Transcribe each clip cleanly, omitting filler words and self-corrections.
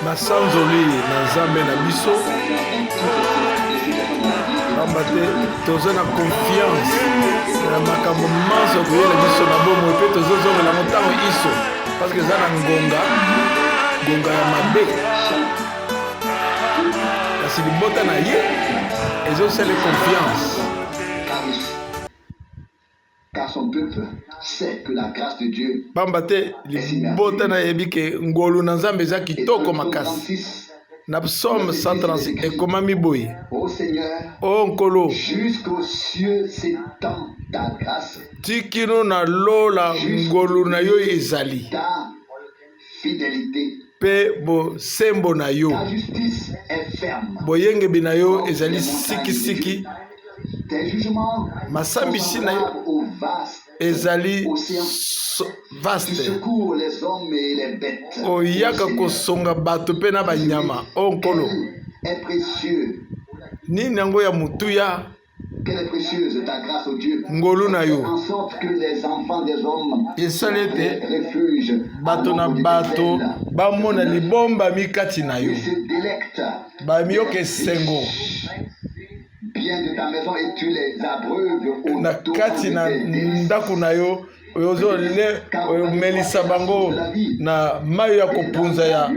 Masanzoli na Nzambe na biso. Bambate toza na confiance na makambo manso koyela biso na bomo pe tozozongela motango iso parce que za na ngonga ya mabe kasi libota na ye ezosala confiance. Car son peuple sait que la grâce de Dieu. Bambate libota na yebi ke ngolu na Nzambe za kitoko makasi. Na psaume 136 ekomami boye. Ô Seigneur, o nkolo, jusqu'aux cieux s'étend ta grâce. Tikino na lola ngolu na yo ezali. Ta fidélité. Pe bo sembo na yo. Ta justice est ferme. Boyenge bina yo ezali siki siki. Tes jugements masambisi na yo ezali vaste. Secours les hommes et les bêtes. Oyaka kosonga bato pe na banyama. O nkolo, est précieux. Nini yango ya mutuya. Quelle est précieuse ta grâce, au Dieu. Ngolu na yo. En sorte que les enfants des hommes esalete refuge bato na bato bamona libomba mikati na yo. se délecte. Bamiyoke sengo. Bien de ta maison et tu les abreuves na kati na ndaku na yo ozo le melisa bango na mayo ya kopunza ya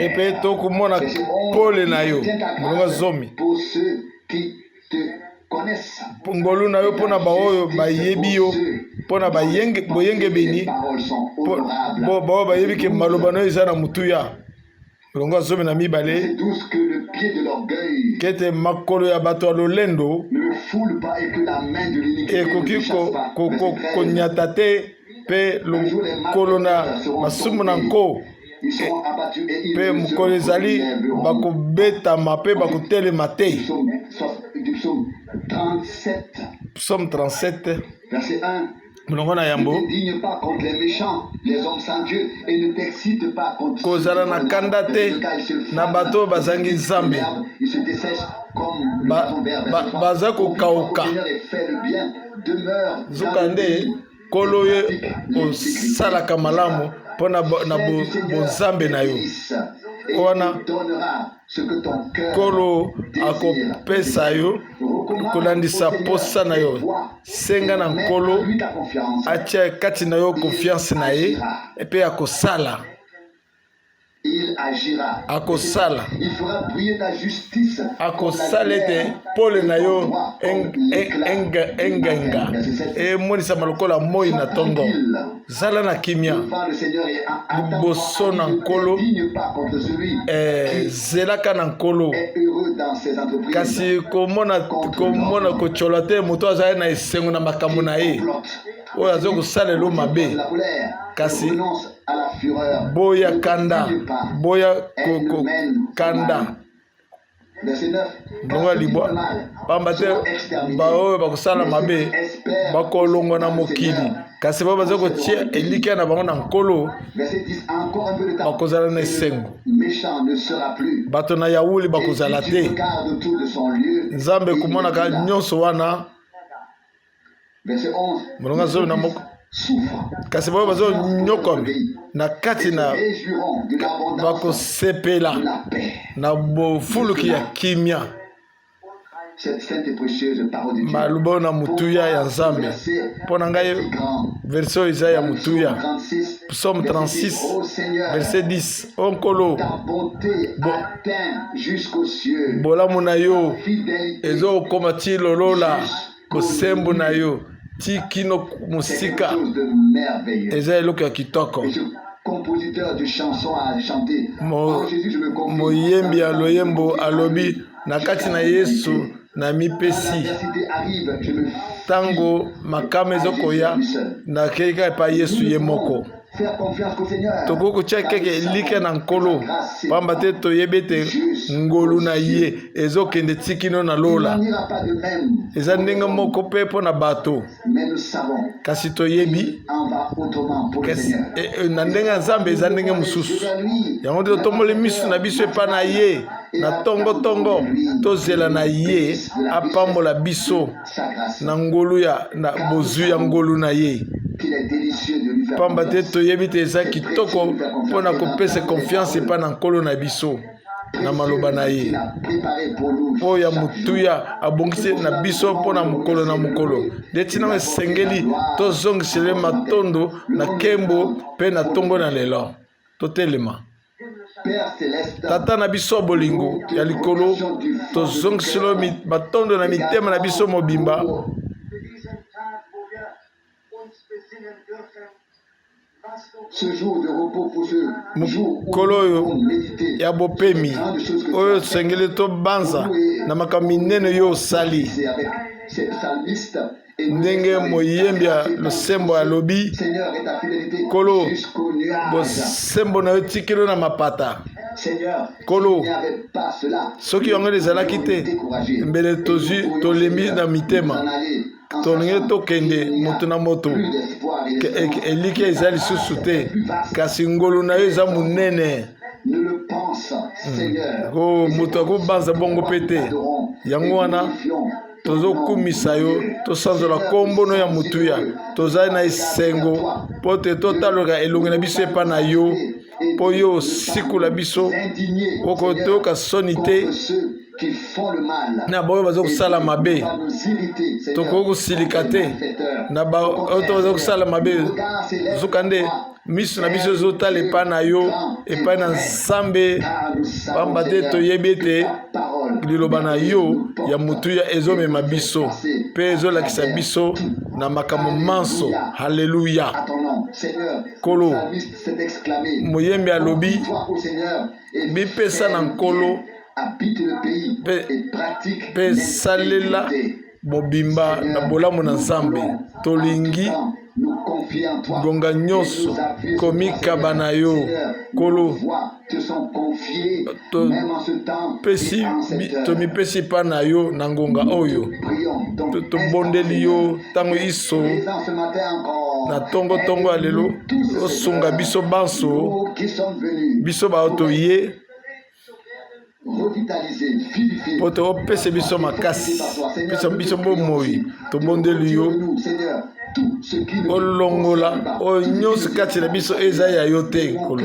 epe tokumona pole na yo mulonga zomi ngolu na yo mpona baoyo bayebi yo mpona boyenge beni bao bayebi ke maloba na yo eza na mutuya mulonga zomi na mibale kete makolo ya bato ya lolendo ekoki konyata te mpe lokolo na masumu na nko mpe mokolo ezali bakobetama mpe bakotelema te. Psaume 37 mulongo na yambo, kozala na kanda te na bato bazangi Nzambe, baza kokauka zuka nde kolo ye osalaka malamu mpona na bonzambe na yo wana kolo akopesa yo kolandisa posa na yo. Senga na nkolo atia kati na yo confiance na ye epe akosala akosala ete pole na yo engenga emonisa malokola moi na tongo. Zala na kimia liboso na nkolo, zelaka na nkolo, kasi komona kochola te moto azali na esengo na makambo na ye oyo aza kosalela mabe, kasi boya kanda kanda bonga libwa pamba te baoyo bakosala mabe bakolongwa na mokili, kasi bao baza kotia elika na bango na nkolo bakozala na esengo. Bato na yawuli bakozala te. Nzambe kumonaka nyonso wana mulonga zomi na moko, kasi bao bazo nyokomi na kati na bakosepela na bofuluki ya kimia malubo na mutuya ya Nzambe. Mpona ngai version eza ya mutuya, Psaume 36 verset 10. Onkolo bolamu na yo ezokoma ti lolola kosembo na yo ti kino musika eza eloko ya kitoko. Moyembi ya loyembo alobi na kati na Yesu na mipesi tango makame ezokoya na kelika epa Yesu ye moko. Toko kotia keke elike na nkolo pamba te toyebi ete ngolu na ye ezokende tikino na lola eza ndenge moko mpe mpo na bato, kasi toyebi na ndenge ya Nzambe eza ndenge mosusu. Yango te totomboli miso na biso epa na ye na tongo tozela na ye apambola biso na ngolu ya na bozwi ya ngolu na ye. pamba te toyebi te eza kitoko mpona kopesa confiance epai na nkolo na biso na maloba na ye oyo ya motuya abongisi na biso mpona mokolo na mokolo nde ntina esengeli tozongisele matondo na nkembo mpe na ntongo na lelo totelema. Tata na biso bolingo ya likolo tozongiselo matondo na mitema na biso mobimba mokolo oyo ya bopemi oyo tosengeli tobanza na makambo minene yo osali ndenge moyembi ya losembo alobi kolo bosembo na yo tikelo na mapata kolo soki yango ezalaki te mbele tozwi tolembi na mitema tolingi tokende moto na moto eliki eza lisusu te kasi ngolu na yo eza monene moto akobanza bongo mpe te yango wana tozokumisa yo tosanzola kombono ya motuya tozali na esengo mpo te totaloka elongi na biso epa na yo mpo yo osikula biso okotoyoka soni te na baoyo baza kosala mabe tokoki kosilika te na baoyo baza kosala mabe zuka nde miso na biso ezotala epai na yo epai na Nzambe pamba te toyebi ete liloba na yo ya motuya ezomema biso mpe ezolakisa biso na makambo manso. Haleluya. Kolo moyembi alobi bipesa na nkolo mpe salela mobimba na bolamu na Nzambe tolingi gonga nyonso komikaba na yo kolo tomipesi pa na yo na ngonga oyo tobondeli yo ntango iso na tongo ya lelo osunga biso banso biso baoto ye po topesa biso makasi pesa biso bomoi tobondeli yo olongola oyo nyonso kati na biso eza ya yo te kolo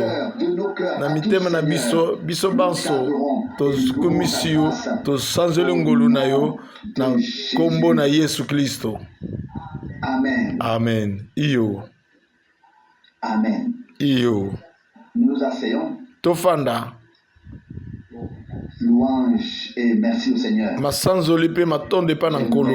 na mitema na biso banso tokumisi yo tosanzoli ngolu na yo na nkombo na Yesu Kristo. Amen. Iyo tofanda louange et merci au Seigneur. Masanzoli pe matonde pa na nkolo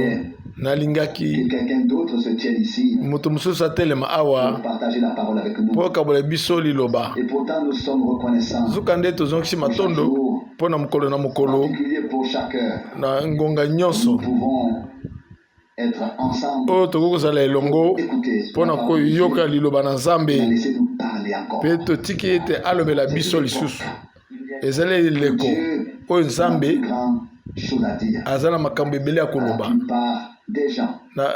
nalingaki quelqu'un d'autre se tient ici moto mosusu atelema awa partager la parole avec nous. Po kabola biso liloba Et pourtant nous sommes reconnaissants. Zuka nde tozongisi matondo po na mokolo na mokolo pour chaque heure. Na ngonga nyonso Nous pouvons être ensemble. O tokozala elongo po na koyoka liloba na Nzambe Laissez-nous parler encore. pe totiki ete alobela biso lisusu ezali leko oyo Nzambe azala makambo ebele ya koloba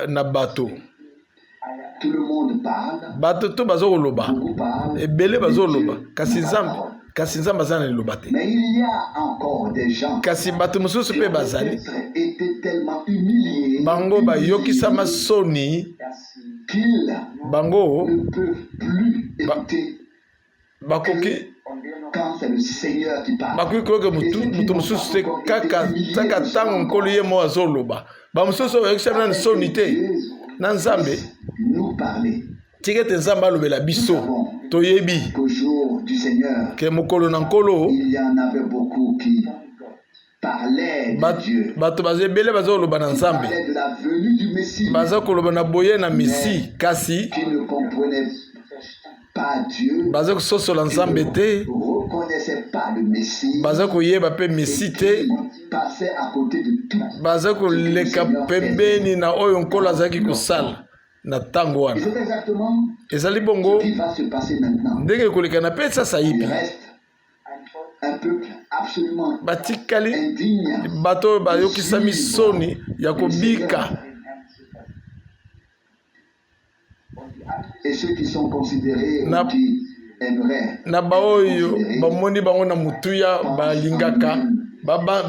na bato. Tout le monde parle. Bato to bazo koloba ebele bazo koloba kasi Nzambe azala na liloba te. Mais il y a encore des gens kasi bato mosusu pe bazali étaient tellement humiliés bango bayokisama soni qu'ils bango ne peuvent plus écouter bakoki quand c'est le Seigneur qui parle. bakoki koyoka moto mosusu te kaka ntango nkolo ye mo azoloba bamosusu bayokisama na soni te na Nzambe Nous parler tika ete Nzambe alobela biso toyebi qu'au jour du Seigneur, ke mokolo na nkolo il y en avait beaucoup qui parlaient de Dieu, bato baza ebele baza koloba na Nzambe parlaient de la venue du Messie, baza koloba na boye na Mesi kasi qui ne comprenaient pas Dieu, baza kososola Nzambe te ne reconnaissaient pas le Messie, baza koyeba pe Mesi te passaient à côté de tout. baza koleka pembeni na oyo nkolo azalaki kosala na ntango Et wana c'est exactement ezali bongo ce qui va se passer maintenant. ndenge ekoleka na pe sasa Il yipi reste un peuple absolument batikali indigne. bato oyo bayokisami soni ya kobika Et ceux qui sont considérés Na- ou qui aimeraient na baoyo bamoni bango na mutuya balingaka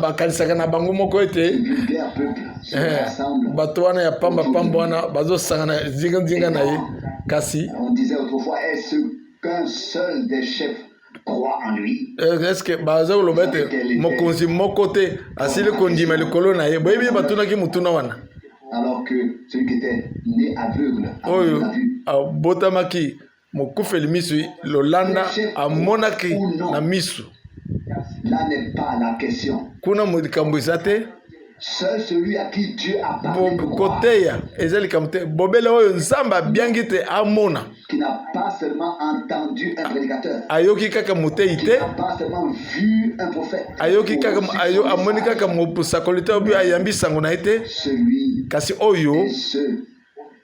bakanisaka na bango moko ete vulgaires peuples se rassemblent. bato wana ya pamba wana bazosangana zinga na ye kasi On disait autrefois qu'un seul des chefs croit en lui. Est-ce que baza koloba ete mokonzi moko te asili kondima likolo na ye boyebi batunaki mutuna wana Alors que celui qui était né aveugle oyo a vu. abotamaki mokufeli misu lolanda amonaki na misu Là n'est pas la question. kuna likambo eza te Seul celui à qui Dieu a parlé de croire, koteya eza likambo te bobele oyo nzambe abiangi te amona qui n'a pas seulement entendu un prédicateur, ayoki kaka motei qui te n'a pas seulement vu un prophète, ayoki kaka amoni kaka mosakoli te obi ayambi sango na ye te celui kasi oyo et ceux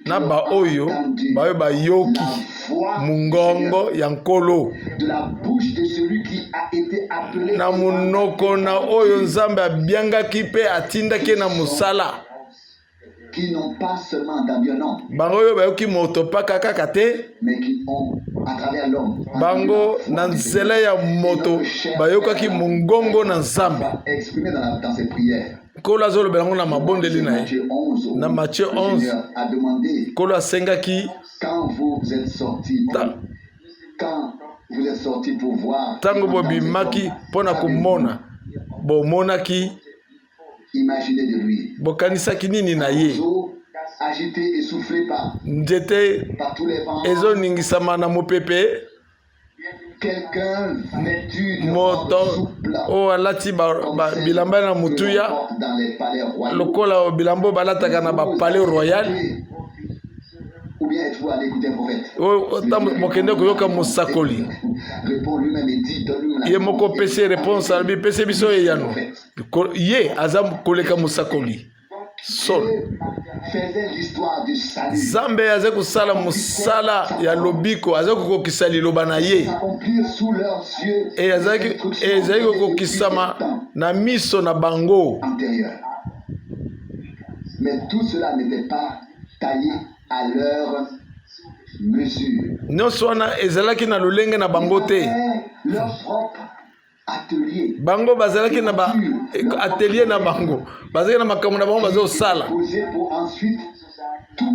qui na ont baoyo entendu bayo bayoki la voix mungongo ya nkolo de la bouche de celui qui a été appelé na munoko na oyo nzambe abiangaki mpe atindaki na mosala qui n'ont pas seulement entendu un nom, bango oyo bayoki moto mpaka kaka te mais qui ont, à travers l'homme, bango na nzela ya moto bayokaki mongongo na nzambe exprimé dans ses prières. nkolo azolobela yango na mabondeli na ye Matthieu 11, na Matthieu le 11 Seigneur a demandé nkolo asengaki quand vous êtes sortis pour voir, ntango bobimaki mpo na komona bomonaki imaginez de lui. bokanisaki nini na ye Eaux agité et soufflé par nzete tous les vents, ezoningisama na mopepe quelqu'un vêtu de moto robe souple, oyo alati bilamba na motuya porte dans les palais royaux. lokola bilamba oyo balataka na bapale royal Ou bien êtes-vous allé écouter un prophète? oyo mokende koyoka mosakoli Répond lui-même et dit, donne-nous la ye moko pese réponse alobi pese biso eyano ye aza koleka mosakoli sol faisait l'histoire du salut. nzambe aza kosala mosala ya lobiko aza kokokisa liloba na ye Accomplir sous leurs yeux ezali kokokisama na miso na bango antérieurs. Mais tout cela n'était pas taillé à leur mesure. nyonso wana ezalaki na lolenge na bango te Leur propre atelier. bango bazalaki na ba atelier na bango bazalaki na makambo na bango bazosala Posé pour ensuite tout,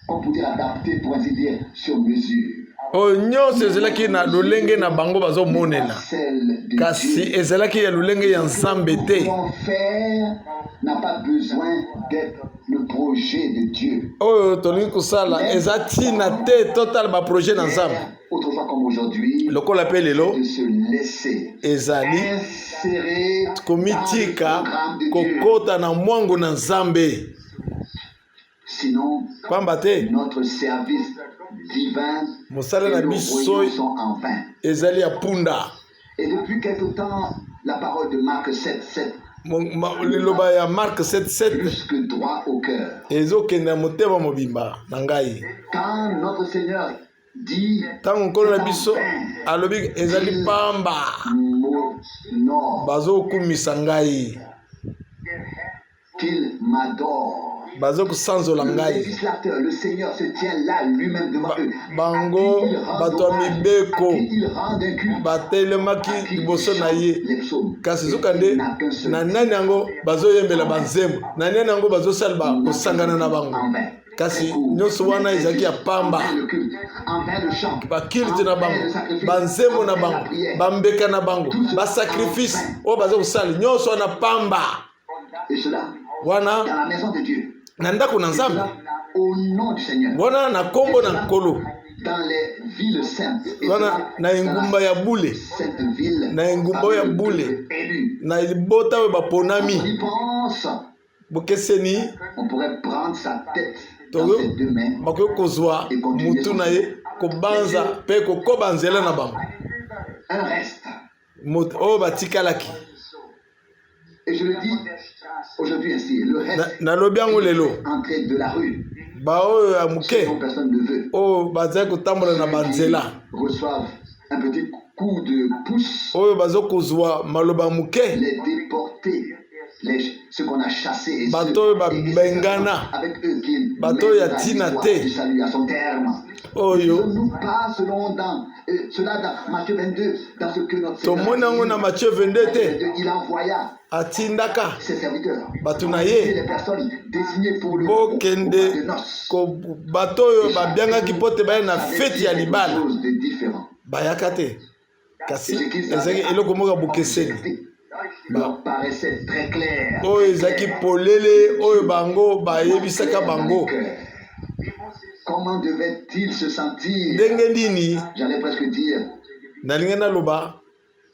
comme pour dire adapté, pour ainsi dire, sur mesure. oyo nyonso ezalaki na lolenge na bango bazomonela Celle de kasi Dieu. ezalaki ya lolenge ya nzambe te Faire n'a pas besoin d'être le projet de Dieu. oyo tolingi kosala eza ntina te totala baprojet na nzambe Autrefois comme aujourd'hui, lokola mpe lelo de se laisser ezali insérer komitika dans le programme de Dieu. kokota na mwango na nzambe Sinon, pamba te notre service divin mosala et na nos biso voyants sont en vain. ezali ya punda Et depuis quelque temps, la parole de Marc 7:7 liloba ya mark 77 plus que droit au cœur. ezokende ya motema mobimba na ngai Quand notre Seigneur dit ntango nkolo na biso alobi ezali pamba non, bazokumisa ngai qu'il m'adore. bazokosanzola Le ngai législateur, le Seigneur se tient là lui-même devant eux. bango bato ya mibeko Il rend un culte. batelemaki liboso na ye Les psaumes. kasi zuka nde na nani yango bazoyembela banzembo na nani yango bazosala kosangana na bango kasi nyonso wana ezalaki ya pamba bakilite na bango banzembo na bango bambeka na bango basakrifise oyo baza kosala nyonso wana pamba wana na ndako na nzambe wana na nkombo na nkolo wana na engumba ya bule na engumba oyo ya bule na libota oyo baponami bokeseni bakoki kozwa mutu na ye kobanza mpe kokoba nzela na bango oyo batikalaki nalobi yango lelo baoyo ya moke oyo bazali kotambola na banzela oyo bazokozwa maloba moke bato oyo babengana bato oyo ya ntina te oyo tomoni yango na Matthieu 22 te atindaka bato na ye bokende bato oyo babiangaki mpo te baye na feti ya libala bayaka te kasi ezaki eloko moko bokeseni leur paraissait très clair. oyo ezalaki polele oyo bango bayebisaka bango Comment devait-il se sentir? ndenge nini J'allais presque dire, nalingi naloba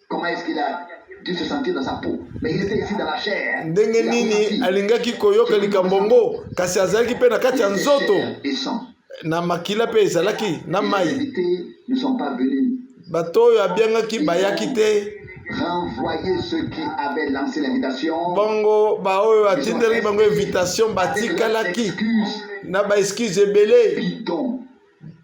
comment est-ce qu'il a dû se sentir dans sa peau? Mais il était ici dans la chair. ndenge nini alingaki koyoka likambo ngo kasi azalaki mpe na kati ya nzoto Et sang. na makila mpe ezalaki na Les mai invités ne sont pas venus bato oyo abiangaki bayaki te renvoyer ceux qui avaient lancé l'invitation. bongo baoyo atindelaki bango invitation batikalaki na baexcuse ebele Bidon.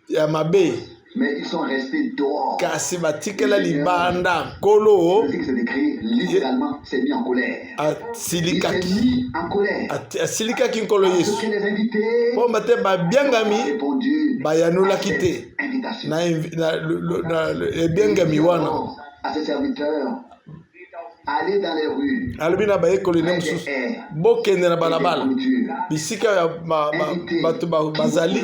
ya mabe Mais ils sont restés dehors. kasi batikala libanda nkolo Ce qui s'est écrit, littéralement, s'est mis en colère. Il s'est asilikaki mis en colère. asilikaki nkolo Parce yesu que les invités mpo bate ont babiangami répondu à bayanolaki cette te invitation. na ebiangami wana Alors, à ses serviteurs, allez dans les rues, alobi na bayekoli ne près mosusu des haies, bokende na et des balabala clôtures. bisika ya bato bazali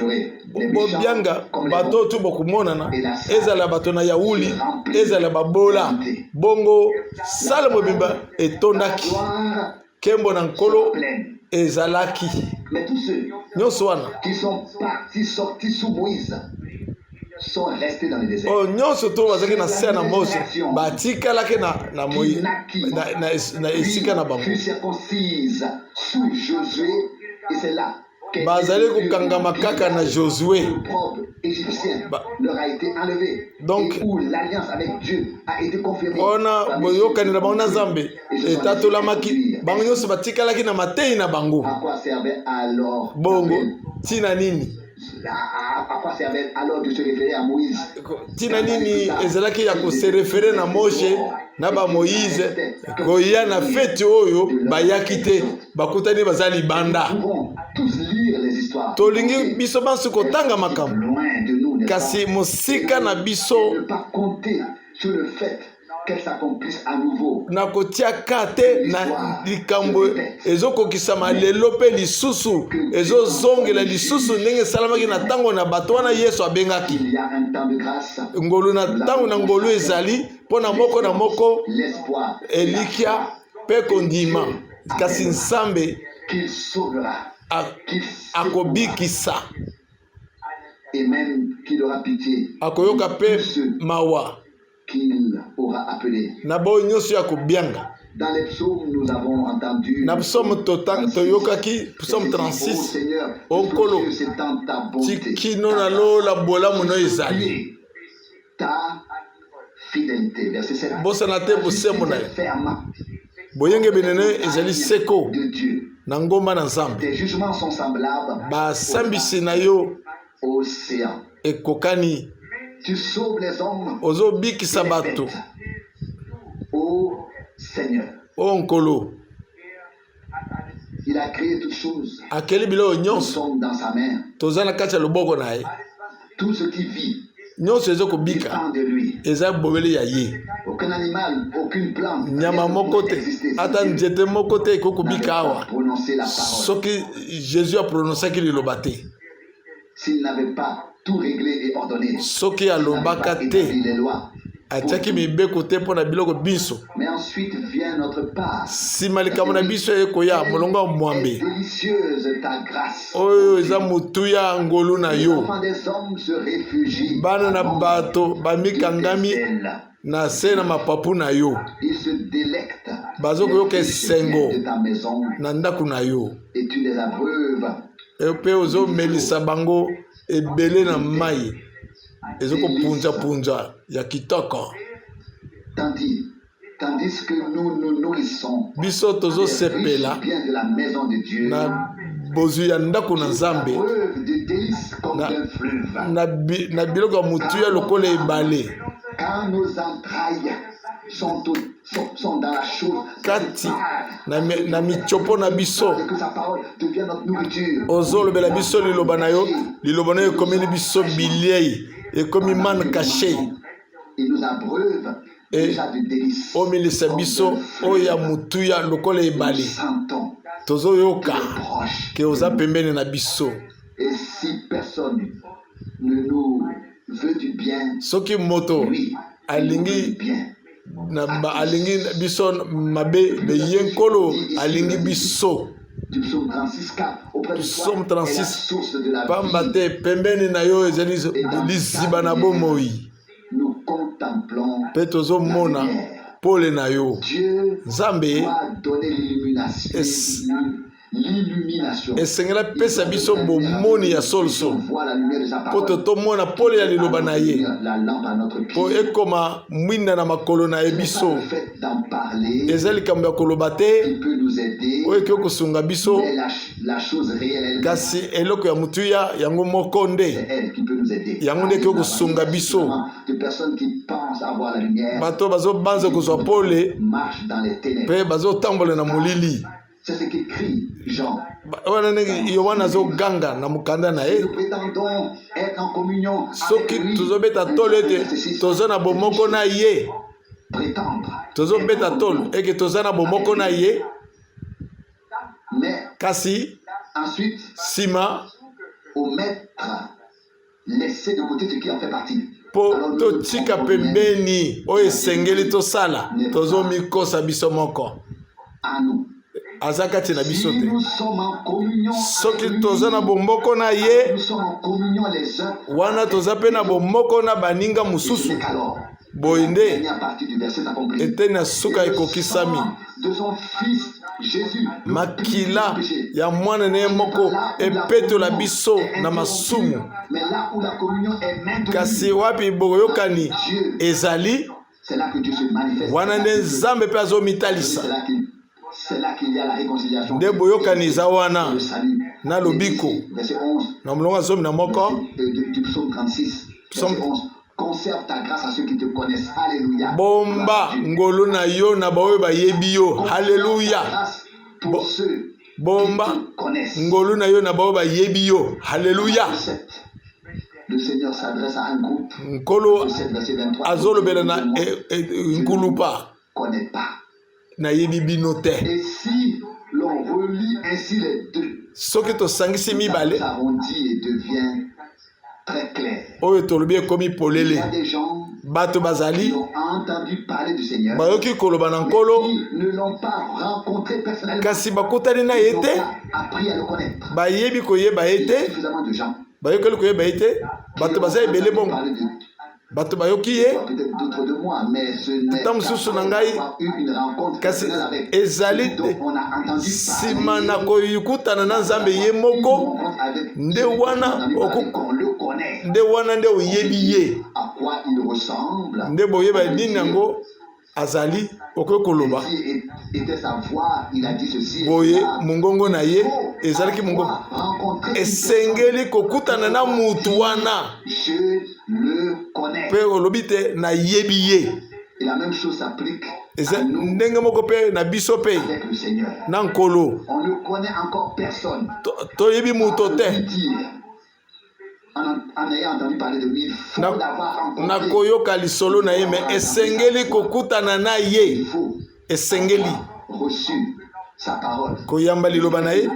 bobianga bato oyo tu bokomonana ezala bato na yauli ezala babola bongo sala mobimba etondaki Gloire nkembo na nkolo pleine. ezalaki Mais tous ceux nyonso wana qui sont partis, sortis sous Moïse, sont restés dans le désert. oyo nyonso to bazalaki na se na mose batikalaki na moi Qui naquit, na esika na bango fut circoncise sous Josué, et c'est là que bazali kokangama kaka na Josue l'opprobre égyptien leur a été enlevé. Donc, et où l'alliance avec Dieu a été confirmée. mpona boyokani na bango na nzambe etatolamaki bango nyonso batikalaki na matei na bango À quoi servait alors bongo ntina nini à quoi servait alors de se référer à Moïse? ntina nini ezalaki ya koserefere na moshe na bamoïse koya na feti oyo bayaki te bakutani baza libanda Nous pouvons tous lire les histoires. tolingi biso banso kotanga makambo Loin de nous, n'est-ce kasi pas? mosika na biso Ne pas compter sur le fait qu'elle s'accomplisse à nouveau. na kotia ka te na likambo ezokokisama lelo mpe lisusu ezozongela lisusu ndenge esalamaki na ntango na bato wana yesu abengaki Il y a un temps de grâce, ngolu na ntango na ngolu ezali mpo na moko l'espoir elikya mpe kondima kasi nzambe qu'il sauvera, qu'il akobikisa et même qu'il aura pitié, akoyoka mpe mawa qu'il aura appelé. na boyo nyonso ya kobianga Dans les psaumes, nous avons entendu na psaume toyokaki psaume 36 Seigneur, onkolo Dieu, c'est dans ta bonté, tikino na lola bolamu no ezali ta fidélité. Verset 7. bosana te bosembo na ye Ferme boyenge benene ezali seko de Dieu. na ngomba na nzambe Tes jugements sont semblables basambisi na yo au océan. ekokani Tu sauves les hommes ozobikisa bato ô Seigneur. o nkolo Il a créé toutes choses. akeli biloko Nous nyonso sommes dans sa main. toza na kati ya loboko na ye Tout ce qui vit nyonso ezokobika dépend de lui. eza bobele ya ye Aucun animal, aucune plante, nyama moko te ata nzete moko te ekokobika awa prononcer la parole. soki jésus aprononsaki liloba te S'il n'avait pas tout réglé et ordonné, soki alobaka te établi les lois. atiaki mibeko te mpo na biloko biso Mais ensuite vient notre part. nsima likambo na biso ekoya molongo ya mwambe Délicieuse ta grâce. oyo eza motuya ngolu na Les yo enfants des hommes se réfugient. bana na bato bamikangami na se na mapapu na yo Ils se délectent bazokoyoka esengo de ta maison na ndako na yo et tu les abreuves. mpe ozomelisa bango ebele na mai ezokopunzapunza ya kitoko Tandis que nous nous nourrissons biso des tozosepela riches biens de la maison de Dieu. na bozwi ya ndako na nzambe Abreuve de délices comme d'un fleuve. na biloko ya motuya lokola ebale Quand nos entrailles sont dans la chose, kati na mitiopo na biso que sa parole devient notre nourriture. ozolobela biso liloba na yo ekomeli biso bilei ekomi man kashe Il nous abreuve déjà de délices. omilisa biso oyo ya motuya lokola ebale Sentons tozoyoka proche. ke oza pembeni na biso Et si personne ne nous veut du bien, soki moto lui, alingi bien. alingi biso mabe be ye nkolo alingi biso. Du psaume 36, 4, auprès de Psaume toi est la 36, source de la pamba vie. te pembeni na yo ezali liziba na bomoi Nous contemplons mpe tozomona la lumière. pole na yo. Dieu Nzambe doit donner l'illumination. esengela pesa biso bomoni ya solso Voit la lumière de sa mpo parole. tomona pole ya liloba na ye La lampe à notre mpo pied. ekoma mwinda na makolo na ye Ce n'est pas biso. le fait d'en parler Eza likambo ya koloba te qui peut nous aider, oyo ekoki kosunga biso, mais la chose réelle, elle, kasi eloko ya motuya yango moko nde c'est elle qui peut nous aider. yango nde ekoki kosunga biso. De personnes qui pensent avoir la lumière Bato bazobanza kozwa pole marchent dans les ténèbres. mpe bazotambola na molili. C'est ce qu'écrit Jean. Wana ndenge Yohana azoganga na mokanda na ye. Nous prétendons être en communion Soki avec lui. tozobeta tolo ete toza na bomoko na ye, Prétendre. tozobeta tolo eke toza na bomoko na ye, Mais kasi ensuite, nsima omettre, laisser de côté ce qui en fait partie. po Alors, nous totika nous trompons pembeni oyo esengeli tosala, tozomikosa biso moko. à nous. Aza kati na biso Si te. nous sommes en communion Soki avec lui, toza na bomoko na ye, nous sommes en communion les uns. wana toza pe na bomoko na baninga mosusu. Alors, Boye nde dernière partie du verset s'accomplit. eteni na suka ekokisami. De son fils Jésus, Makila ya mwana na ye moko epetola biso na masumu. mais là où la communion est maintenue, Kasi wapi boyokani ezali, c'est là que Dieu se manifeste. wana nde Nzambe pe azomitalisa. C'est là qu'il y a la réconciliation. Nde boyokani eza wana Le salut. na lobiko. Verset 11 Na mulongo azomi na moko du psaume 36. Verset 11. Conserve ta grâce à ceux qui te connaissent. Alléluia. bomba ngolu na yo na baoyo bayebi yo. Haleluya. Grâce pour ceux Bomba qui te connaissent. ngolu na yo na baoyo bayebi yo. Haleluya. Le Seigneur s'adresse à un groupe. Nkolo Verset 23. azolobela na nkulupa Connaît pas. na yebi bino te. Et si l'on relie ainsi les deux, Soki tosangisi mibale s'arrondit et devient très clair. oyo tolobi ekomi Il y polele. a des gens Bato qui bazali ont entendu parler du Seigneur, bayoki koloba na mais nkolo qui ne l'ont pas rencontré personnellement. kasi bakutani na ye Ils n'ont te, pas appris à le connaître. bayebi koyeba ye Il y a te, suffisamment de gens bayokeli koyeba ye te. qui Bato ont baza ebele entendu bongo, parler de bato bayoki ye, peut-être d'autres de moi, mais ce n'est Ntango mosusu na ngai, qu'après avoir eu une rencontre kasi personnelle avec ezali dont on a entendu nsima na parler, koyikutana na Nzambe ye une moko, rencontre avec nde celui qu'on a wana entendu parler, oku- qu'on le connaît, nde wana nde oyebi ye, à quoi il ressemble. nde boyeba nini yango azali okoki koloba. Ceci était sa voix, il a dit ceci. Boye et cela. mongongo na ye Faut ezalaki mongongo, rencontrer une personne. esengeli kokutana na mutu wana Je le connais. mpe olobi te na yebi ye. Et la même chose s'applique Eza à nous ndenge moko mpe na biso mpe avec le Seigneur. na nkolo On ne connaît encore personne. toyebi mutu À te lui dire, en ayant entendu parler de lui, il faut na, l'avoir na rencontré. koyoka lisolo na ye me esengeli kokutana na Il ye, faut esengeli avoir reçu sa parole. koyamba liloba na ye.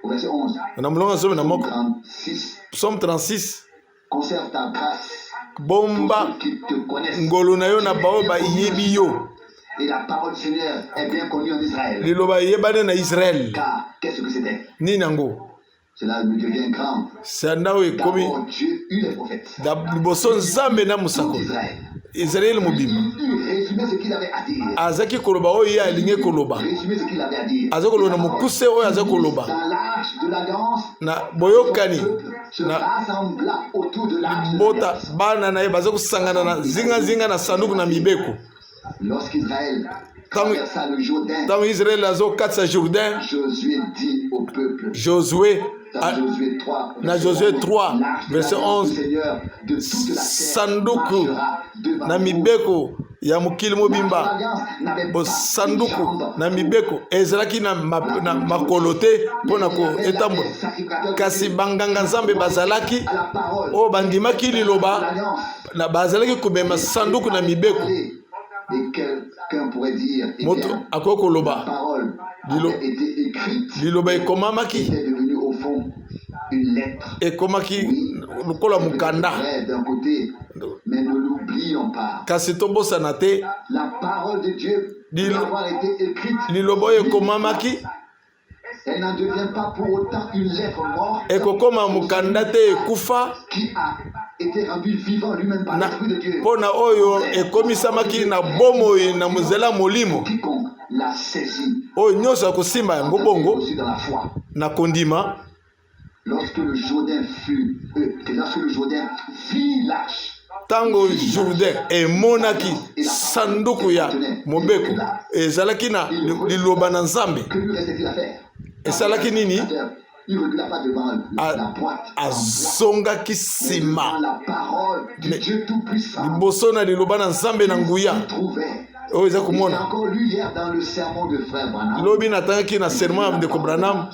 Au verset 11, Na mulongo azomi na moko 36, Psaume 36, conserve ta grâce pour bomba ceux qui te connaissent. ngolu na yo na baoyo bayebi yo. Et la parole du Seigneur est bien connue en Israël. Liloba eyebani na Israel. Car qu'est-ce que c'était? Nini yango? Cela me devient grand. Sanda oyo ekomi D'abord, Dieu eut les prophètes. liboso Nzambe na Tout musakoli. Israël. Israeli mobimba Il résumait ce qu'il avait à dire. azaki koloba oyo ye alingi koloba, Résumait ce qu'il avait à dire. aza koloba na mokuse oyo aza koloba Dans l'arche de l'alliance, na boyokani se na rassembla autour de l'arche de bota l'alliance. bana na ye baza kosangana na zingazinga na sanduku na mibeko. Lorsqu'Israël Tant- traversa le Jourdain, Ntango Israeli azokatisa Jourdain, Josué dit au peuple, Josué dans Josué 3, na Josué 3 l'arche de verset l'alliance du 11, Seigneur de toute la terre sanduku marchera devant na vous. mibeko ya mokili mobimba, L'alliance n'avait bo pas une sanduku jambe. na mibeko ezalaki na makolo te mpo na koetambola, kasi banganga Nzambe bazalaki À la parole oyo bandimaki de liloba l'alliance. na bazalaki komema sanduku na mibeko. Et quelqu'un pourrait dire, eh Moto bien, akoki la koloba parole Lilo- avait été écrite, liloba ekomamaki était devenue au fond une lettre. ekomaki lokola mukanda. Vrai d'un côté, mais ne l'oublions pas. Kasi tobosana te. La parole de Dieu doit avoir été écrite. Liloba ekomamaki. Elle n'en devient pas pour autant une lettre morte. Ekokoma mukanda te ekufa. Qui a été rendu vivant lui-même par l'Esprit de Dieu. Pona oyo ekomisamaki na bomoi na muzela molimo. Quiconque l'a saisi. Oyo nyonso akosimba yango bongo aussi dans la foi. na kondima. Lorsque le Jourdain vit l'arche. Tango Jourdain emonaki sanduku ya mobeko ezalaki na liloba na Nzambe. Que lui restait-il à faire? Esalaki nini? Il ne recula pas devant la boîte. Azongaki sima. La parole de Dieu Tout-Puissant. Liboso na liloba na Nzambe na nguya. Oyo eza komona. Encore lu hier dans le sermon de frère Branham. Lobi natangaki na sermon ya ndeko Branham.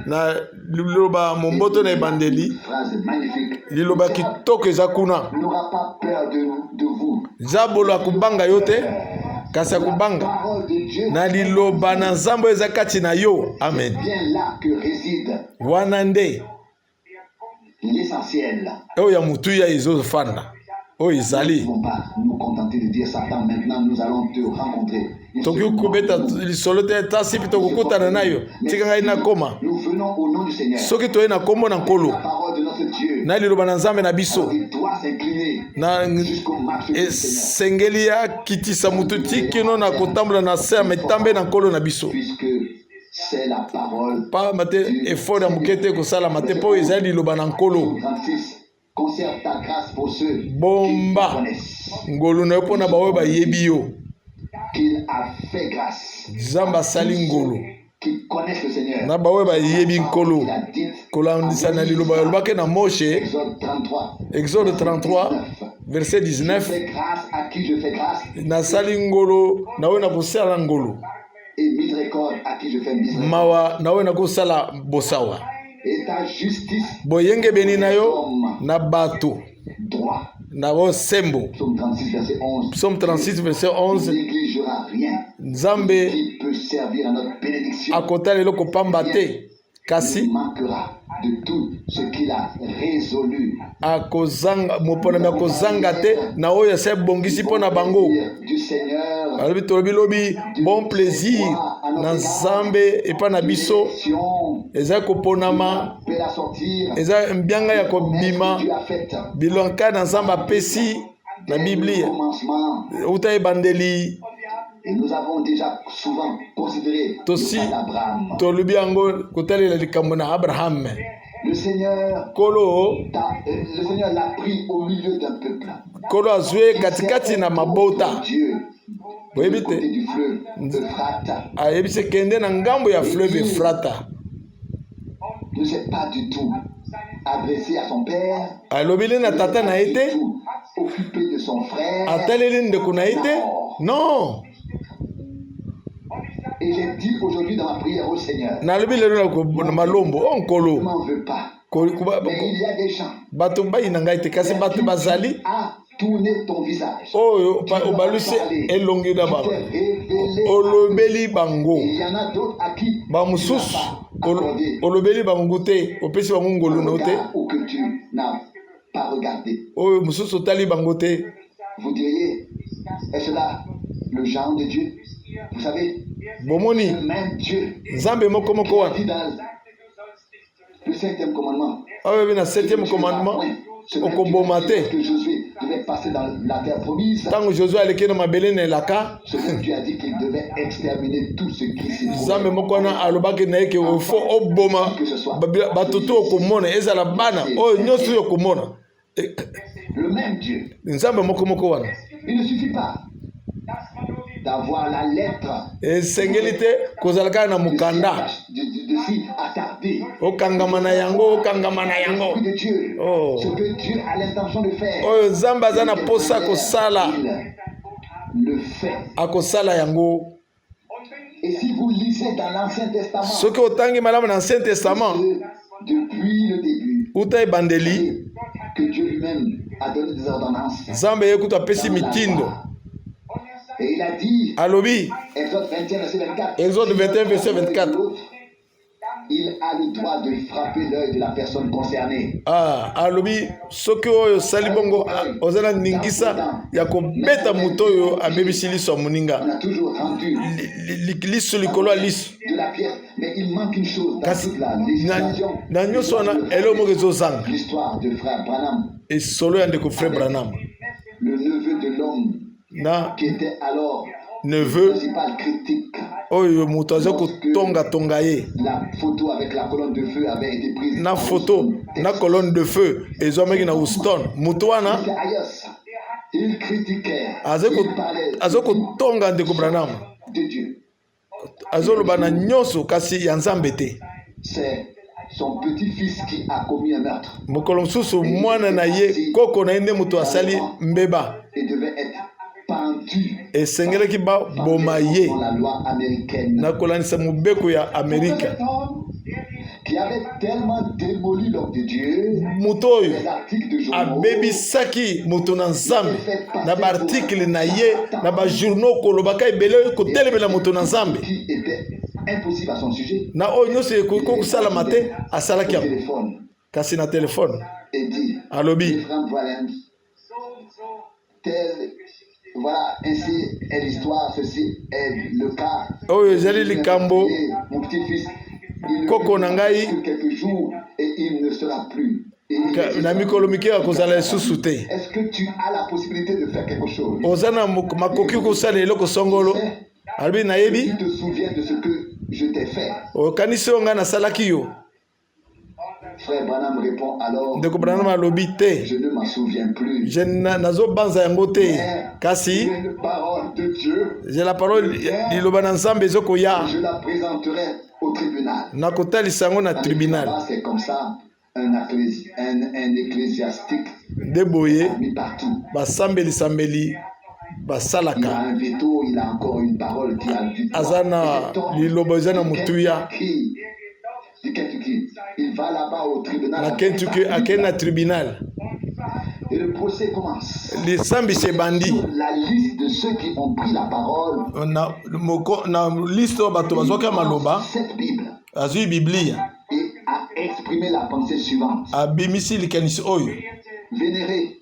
Na liloba momboto na ebandeli. Phrase magnifique. Liloba kitoko eza kuna. N'aura pas peur de vous. Zabolo akubanga yo te. Kasi akubanga. Na liloba na Nzambe eza kati na yo. Amen. Bien là que réside wana nde l'essentiel. Oyo ya mutu ya ezofanda. Oyo ezali. Nous ne pouvons pas nous contenter de dire Satan, maintenant nous allons te rencontrer. Toki kubeta lisolo te tasi pito kukutana nayo. Tika ngai na koma. Nous venons au nom du Seigneur. Soki toye na kombo na nkolo. La parole de notre Dieu. Na liloba na Nzambe na biso. Il doit s'incliner Na sengeli ya kitisa mutu tikino na kotambola na se metambe na nkolo na biso. Puisque c'est la parole. Pa mate effort ya mukete kosala mate po ezali liloba na nkolo. Conserve ta grâce pour ceux Bomba. Ngolo na yo pona bawe ba yebi yo. Qu'il a fait grâce. Zamba sali ngolo. Qui connaissent le Seigneur. Na bawe ba yebi nkolo. Kolandisa na liloba yolobake na Moshe. Exode 33 verset 19. Je fais grâce à qui je fais grâce. Na sali ngolo na we na kosala ngolo. Et miséricorde à qui je fais miséricorde. Mawa na we na kosala bosawa. Et ta justice. Boyenge beni na yo na bato. Droit. Na bo sembo. Psaume 36 verset 11. Psaume 36 verset 11. Ne négligera rien. Nzambe qui peut servir à notre bénédiction. Akota lelo kopamba te. Kasi manquera de tout ce qu'il a résolu. Akozanga mopona akozanga te na oyo se bongisi pona bango. Du Seigneur. Alobi tolobi lobi bon plaisir na Nzambe epa na biso. Eza koponama. Eza mbianga ya kobima. Bilonka na Nzambe apesi na Biblia. Uta ebandeli. Et nous avons déjà souvent considéré Abraham. Tolubi ango kotalela likambo na Abraham. Le Seigneur l'a pris au milieu d'un peuple. Kolo azwe katikati na mabota. Dieu. Du côté du fleuve Euphrate. Ayebise kende na ngambo ya fleuve Euphrate. Ne s'est pas du tout adressé à son père. Alobile na tata na ete. Occupé de son frère. Ataleli ndeko na ete. Non. Et j'ai dit aujourd'hui dans ma prière au Seigneur. Na lobile na malombo onkolo. Je n'en veux pas. Mais il y a des gens. Bato bayi na ngai te kasi bato bazali. Tourner ton visage. Oh, obaluse elongi na baba. Olobeli bango. Il y en a d'autres à qui ba mususu olobeli bango te, opesi bango ngolo na te. Ou que tu n'as pas regardé. Oh, mususu tali bango te. Vous diriez, est-ce là le genre de Dieu? Vous savez, bomoni le même Dieu. Nzambe moko moko wana. Le 7e commandement. Ah oui, na 7e commandement. Okoboma te. Que Josué devait passer dans la terre promise. Tango Josué aleki na mabele na elaka. Ce que tu as dit qu'il devait exterminer tout ce qui s'y trouve. Nzambe moko wana alobaki na yeke ofo oboma batutu okomona ezala bana oyo nyonso okomona. Le même Dieu. Nzambe moko moko wana. Il ne suffit pas d'avoir la lettre. Esengeli te kozalaka na mukanda. De s'y attarder. Okangama na yango, okangama na yango. De Dieu. Oh. Ce que Dieu a l'intention de faire. Oh, Nzambe aza na posa kosala. Il le fait. Akosala yango. Et si vous lisez dans l'Ancien Testament. Ce que otangi malamu na Ancien Testament. Depuis le début. Uta ebandeli. Que Dieu lui-même a donné des ordonnances. Nzambe yekuta pesi mitindo. Et il a dit, Alobi, Exode 21 verset 24. Exode 21 verset 24. il a le droit de frapper l'œil de la personne concernée. Alobi soki oyo sali bongo ozana ningisa ya kobeta moto oyo abebisi liso ya moninga. On a toujours rendu Liso likolo ya liso. de la pièce, mais il manque une chose dans Kasi toute la législation. na nyonso wana elo moko ezozanga. L'histoire de frère Branham, Esolo ya ndeko frère Branham. le neveu de l'homme Na qui était alors neveu principal critique. oyo moto aza kotonga ye. La photo avec la colonne de feu avait été prise. Na photo na colonne de feu ezomaki na Houston. Moto wana C'est ailleurs. Il critiquait. azo Il parlait kotonga ndeko Branham. de Dieu. Azoloba na nyonso kasi ya Nzambe te. C'est son petit-fils qui a commis un meurtre Mokolo mosusu mwana na ye koko na ye nde moto asali mbeba. et devait être pendu Esengelaki baboma ye dans la loi américaine. na kolandisa mobeko ya Amerika. Cet homme qui avait tellement démoli l'homme de Dieu, Moto oyo les articles de journaux, abebisaki moto na Nzambe na baartikle na ye na bajournaux kolobaka ebele kotelemela moto na Nzambe qui était impossible à son sujet, na oyo nyonso ekoki kosalama te asalaki au yango téléphone kasi na telefone et dit, alobi Frank Valens, tel, voilà, ainsi est l'histoire, ceci est le cas. oyo ezali likambo Et mon petit-fils, il ne Koko na ngai que quelques jours et il ne sera plus. Et il ka- dit, na mikolo mike ya kozala lisusu te est-ce que tu as la possibilité de faire quelque chose? oza na makoki kosala eloko songolo alobi nayebi Tu te souviens de ce que je t'ai fait? okanisi oyo ngai nasalaki yo. Frère Branham répond alors, Ndeko Branham alobi te je ne m'en souviens plus. nazobanza yango te kasi C'est une parole de Dieu. j'ai la parole liloba na Nzambe ezokoya Je la présenterai au tribunal. nakotalisa yango na Là-bas, tribunal c'est comme ça, un ecclésiastique nde boye mis partout. basambeli Il a basalaka un veto, il a encore une parole qui a du poids. aza na Et cet homme liloba eza na du motuya Kentucky, il va là-bas au tribunal. na Kentucky akei na tribunal Et le procès commence. lisambisi ebandi Sur la liste de ceux qui ont pris la parole, na liste oyo bato bazwaki ya maloba cette Bible, azwi biblia et a exprimé la pensée suivante. abimisi likanisi oyo Vénéré,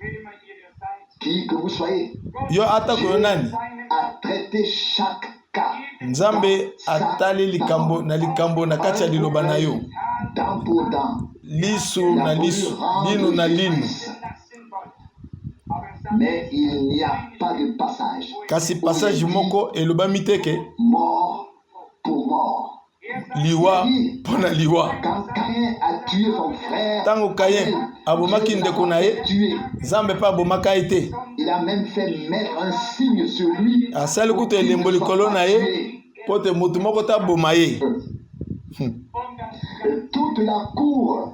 qui que vous soyez, yo atako yo nani a traité chaque cas. Nzambe atali likambo na kati ya liloba na yo Dent pour dent. lisu na lisu lino na lino Mais il n'y a pas de passage. kasi passage moko elobami te ke Mort pour mort. liwa mpona liwa. Quand Caïn a tué son frère, Tango Kayen abomaki ndeko na ye tué. Nzambe pa abomaka ye te. Il a même fait mettre un signe sur lui. Asali kuta elembo likolo na ye po te motu moko taboma ye. Toute la cour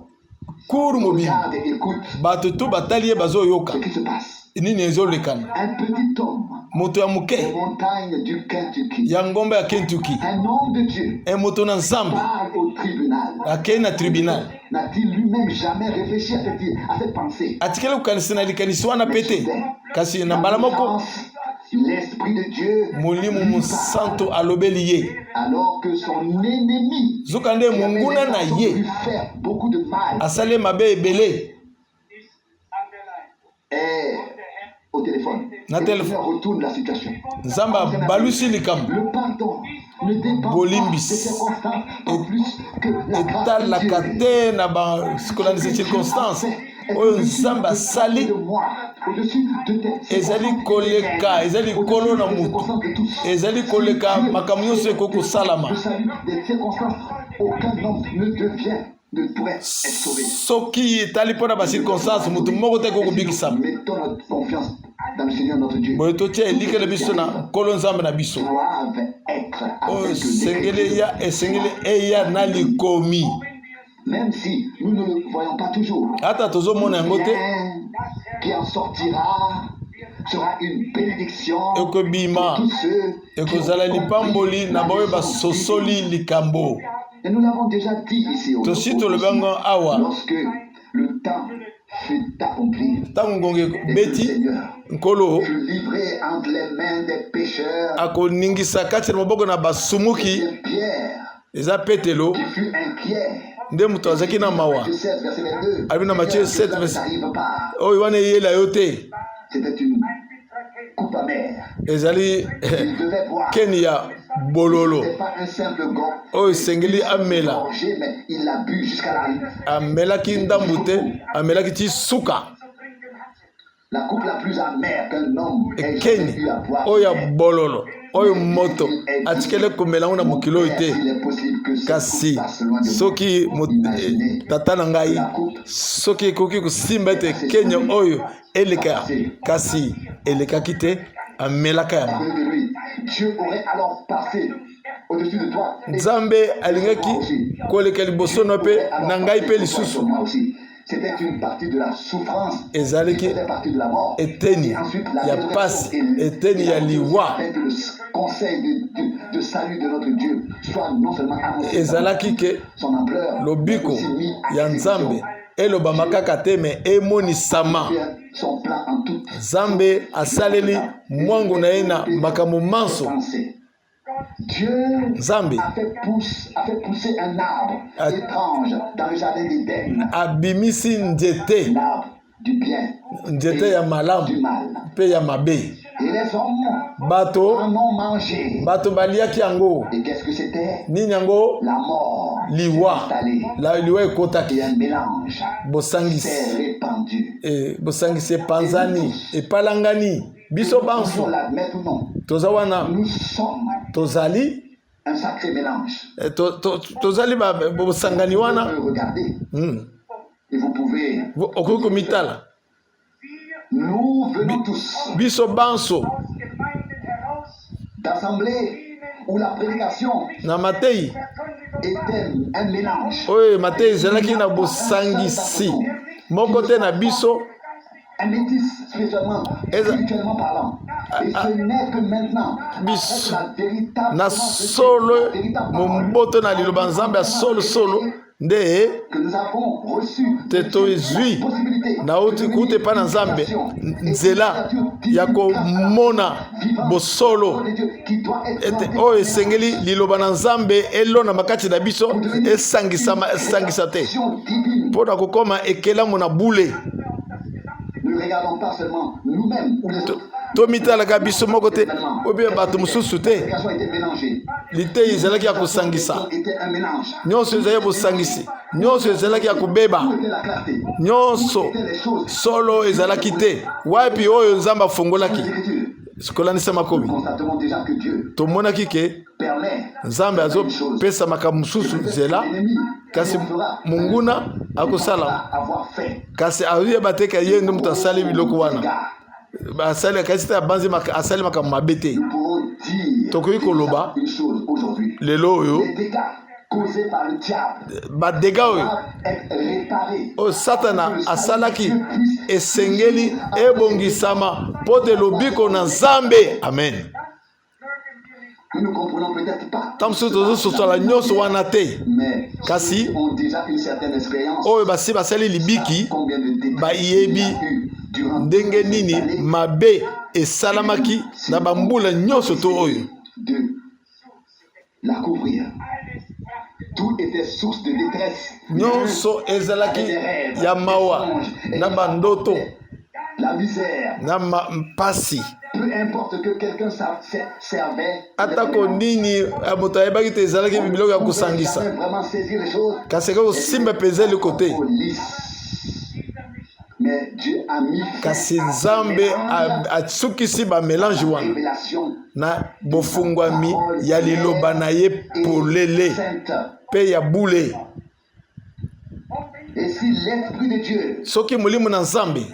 Cour mobile regarde et écoute bato tu batali ye bazoyoka ce qui se passe. nini ezolekana. Un petit homme Moto ya des moke montagnes du Kentucky, ya ngombe ya Kentucky un homme de Dieu, moto na Nzambe parle au tribunal. akei na tribunal N'a-t-il lui-même jamais réfléchi à cette pensée? atikeli kukanisa na likanisi wana pete kasi na mbala moko L'Esprit de Dieu, Molimo Musanto alobeli ye alors que son ennemi zoka nde monguna na pu ye faire beaucoup de mal, asali mabe ebele est au téléphone. Na Et téléphone. Seigneur retourne la situation. Nzambe abalusi likambo Le pardon ne dépend pas Bolimbis. des circonstances en plus que la grâce de etalaka Dieu. te na bakolandisa circonstance oyo Nzambe asali ezali koleka ezali kolo na mutu ezali koleka makambo nyonso ekoki kosalama soki etali mpo na bacirconstance motu moko te ekoki kobikisama boye totia elikele biso na nkolo Nzambe na biso oyo esengeli eya na likomi. Même si nous ne le voyons pas toujours, ata tozomona yango te qui en sortira sera une bénédiction ekobima pour tous ceux ekozala lipamboli na baoyo basosoli likambo. Et nous l'avons déjà dit ici tosi tolobango awa lorsque le temps fut accompli. ntango ngonge beti nkolo Fut livré entre les mains des pécheurs akoningisa kati na maboko na basumuki et Pierre eza Petelo qui fut inquiet. nde moto azaki na mawa Matthieu 16, verset 22. abi na Matthieu 7 Cela ne verset t'arrive pas. oyo wana eyela yo te C'était une coupe amère. ezali Il devait boire. keni ya bololo Ce n'est pas un simple gant. oyo esengeli amela Gorgé, mais il l'a bu jusqu'à la amelaki ndambu te amelaki ti suka La coupe la plus amère qu'un homme ait jamais ekeni eu à boire. oyo ya bololo oyo moto atikele komela ngo na mokili oyo te Il est possible que ce kasi coupe passe loin de moi. soki tata na ngai soki ekoki kosimba ete kenya oyo eleka kasi elekaki te amelaka yango Côté de lui, Dieu aurait alors passé au-dessus de toi. Et nzambe alingaki koleka liboso no mpe na ngai mpe lisusu moi aussi. C'était une partie de la souffrance. ezalaki C'était partie de la mort. eteni Et ensuite, la ya résurrection pasi et eteni ya liwa avec le conseil de salut de notre Dieu soit non seulement annoncé, ezalaki ke son ampleur, lobiko mais aussi mis à ya nzambe elobama kaka te me emonisama son plan en toute nzambe asaleli mwangu na ye na makambo manso pensée. Dieu nzambe a fait pousser un arbre étrange dans le jardin d'Éden. abimisi nzete L'arbre du bien nzete ya du malamu mal. mpe ya mabe Et les hommes bato en ont mangé. bato baliaki yango Et qu'est-ce que c'était? nini yango La mort liwa installée. liwa ekotaki Et un mélange bosangisi s'est répandu. bosangisi epanzani epalangani biso Nous banso l'admettons ou non, toza wana nous sommes tozali un sacré mélange. tozali bosangani Vous wana pouvez regarder et vous pouvez. okoki komitala Nous venons tous biso banso d'assemblées où la prédication na matei était un mélange. oyo matei ezalaki na bosangisi moko te na biso Un métis spirituellement parlant. Et ce n'est que maintenant, Bis- avec la véritable na solo momboto na liloba nzambe ya solo nde que nous avons reçu te tozwi possibilité nauti kuute mpa na nzambe nzela ya komona bosolo qui doit être ete oyo esengeli liloba na nzambe elona makati na biso esangisa te divine. mpo na kokoma ekelamu na bule Ne regardons pas seulement nous-mêmes ou les autres. tomitalaka biso moko te obie bato mosusu La te prédication était mélangée. litei ezalaki ya kosangisa Était un mélange. nyonso ezalaki ya bosangisi nyonso ezalaki ya kobeba Où était la clarté? nyonso Où étaient les choses? solo ezalaki te wapi oyo nzambe afungolaki L'Écriture. kolandisa makomi Constatons déjà que Dieu tomonaki ke permet nzambe azopesa makambo mosusu nzela l'ennemi kasi monguna akosala avoir fait. kasi ayeba te ke ye nde moto asali biloko wana asali kasi te abanzi asali makambo mabe te Nous pouvons dire tokoki koloba une chose aujourd'hui. lelo oyo Les dégâts causés par le diable badega oyo doivent être réparés. oyo satana asalaki esengeli ebongisama mpo te lobiko na nzambe amen Nous ne comprenons peut-être pas. ntango mosusu tozososala nyonso wana te Mais kasi ont déjà une certaine expérience. oyo basi basali libiki Combien de dégâts bayebi il y a eu durant ndenge nini mabe esalamaki na bambula nyonso to oyo de la couvrir. Tout était source de détresse. nyonso ezalaki ya mawa na bandoto La misère. na mpasi Peu importe que quelqu'un servait. atako nini moto ayebaki te ezalaki biloko ya kosangisa Vraiment saisir les choses. kasi eka kosimba mpenza eloko te Mais Dieu a mis kasi nzambe asukisi bamelange wana révélation na bofungwami ya liloba na ye polele sainte. mpe ya bule Et si l'Esprit de Dieu soki molimo na nzambe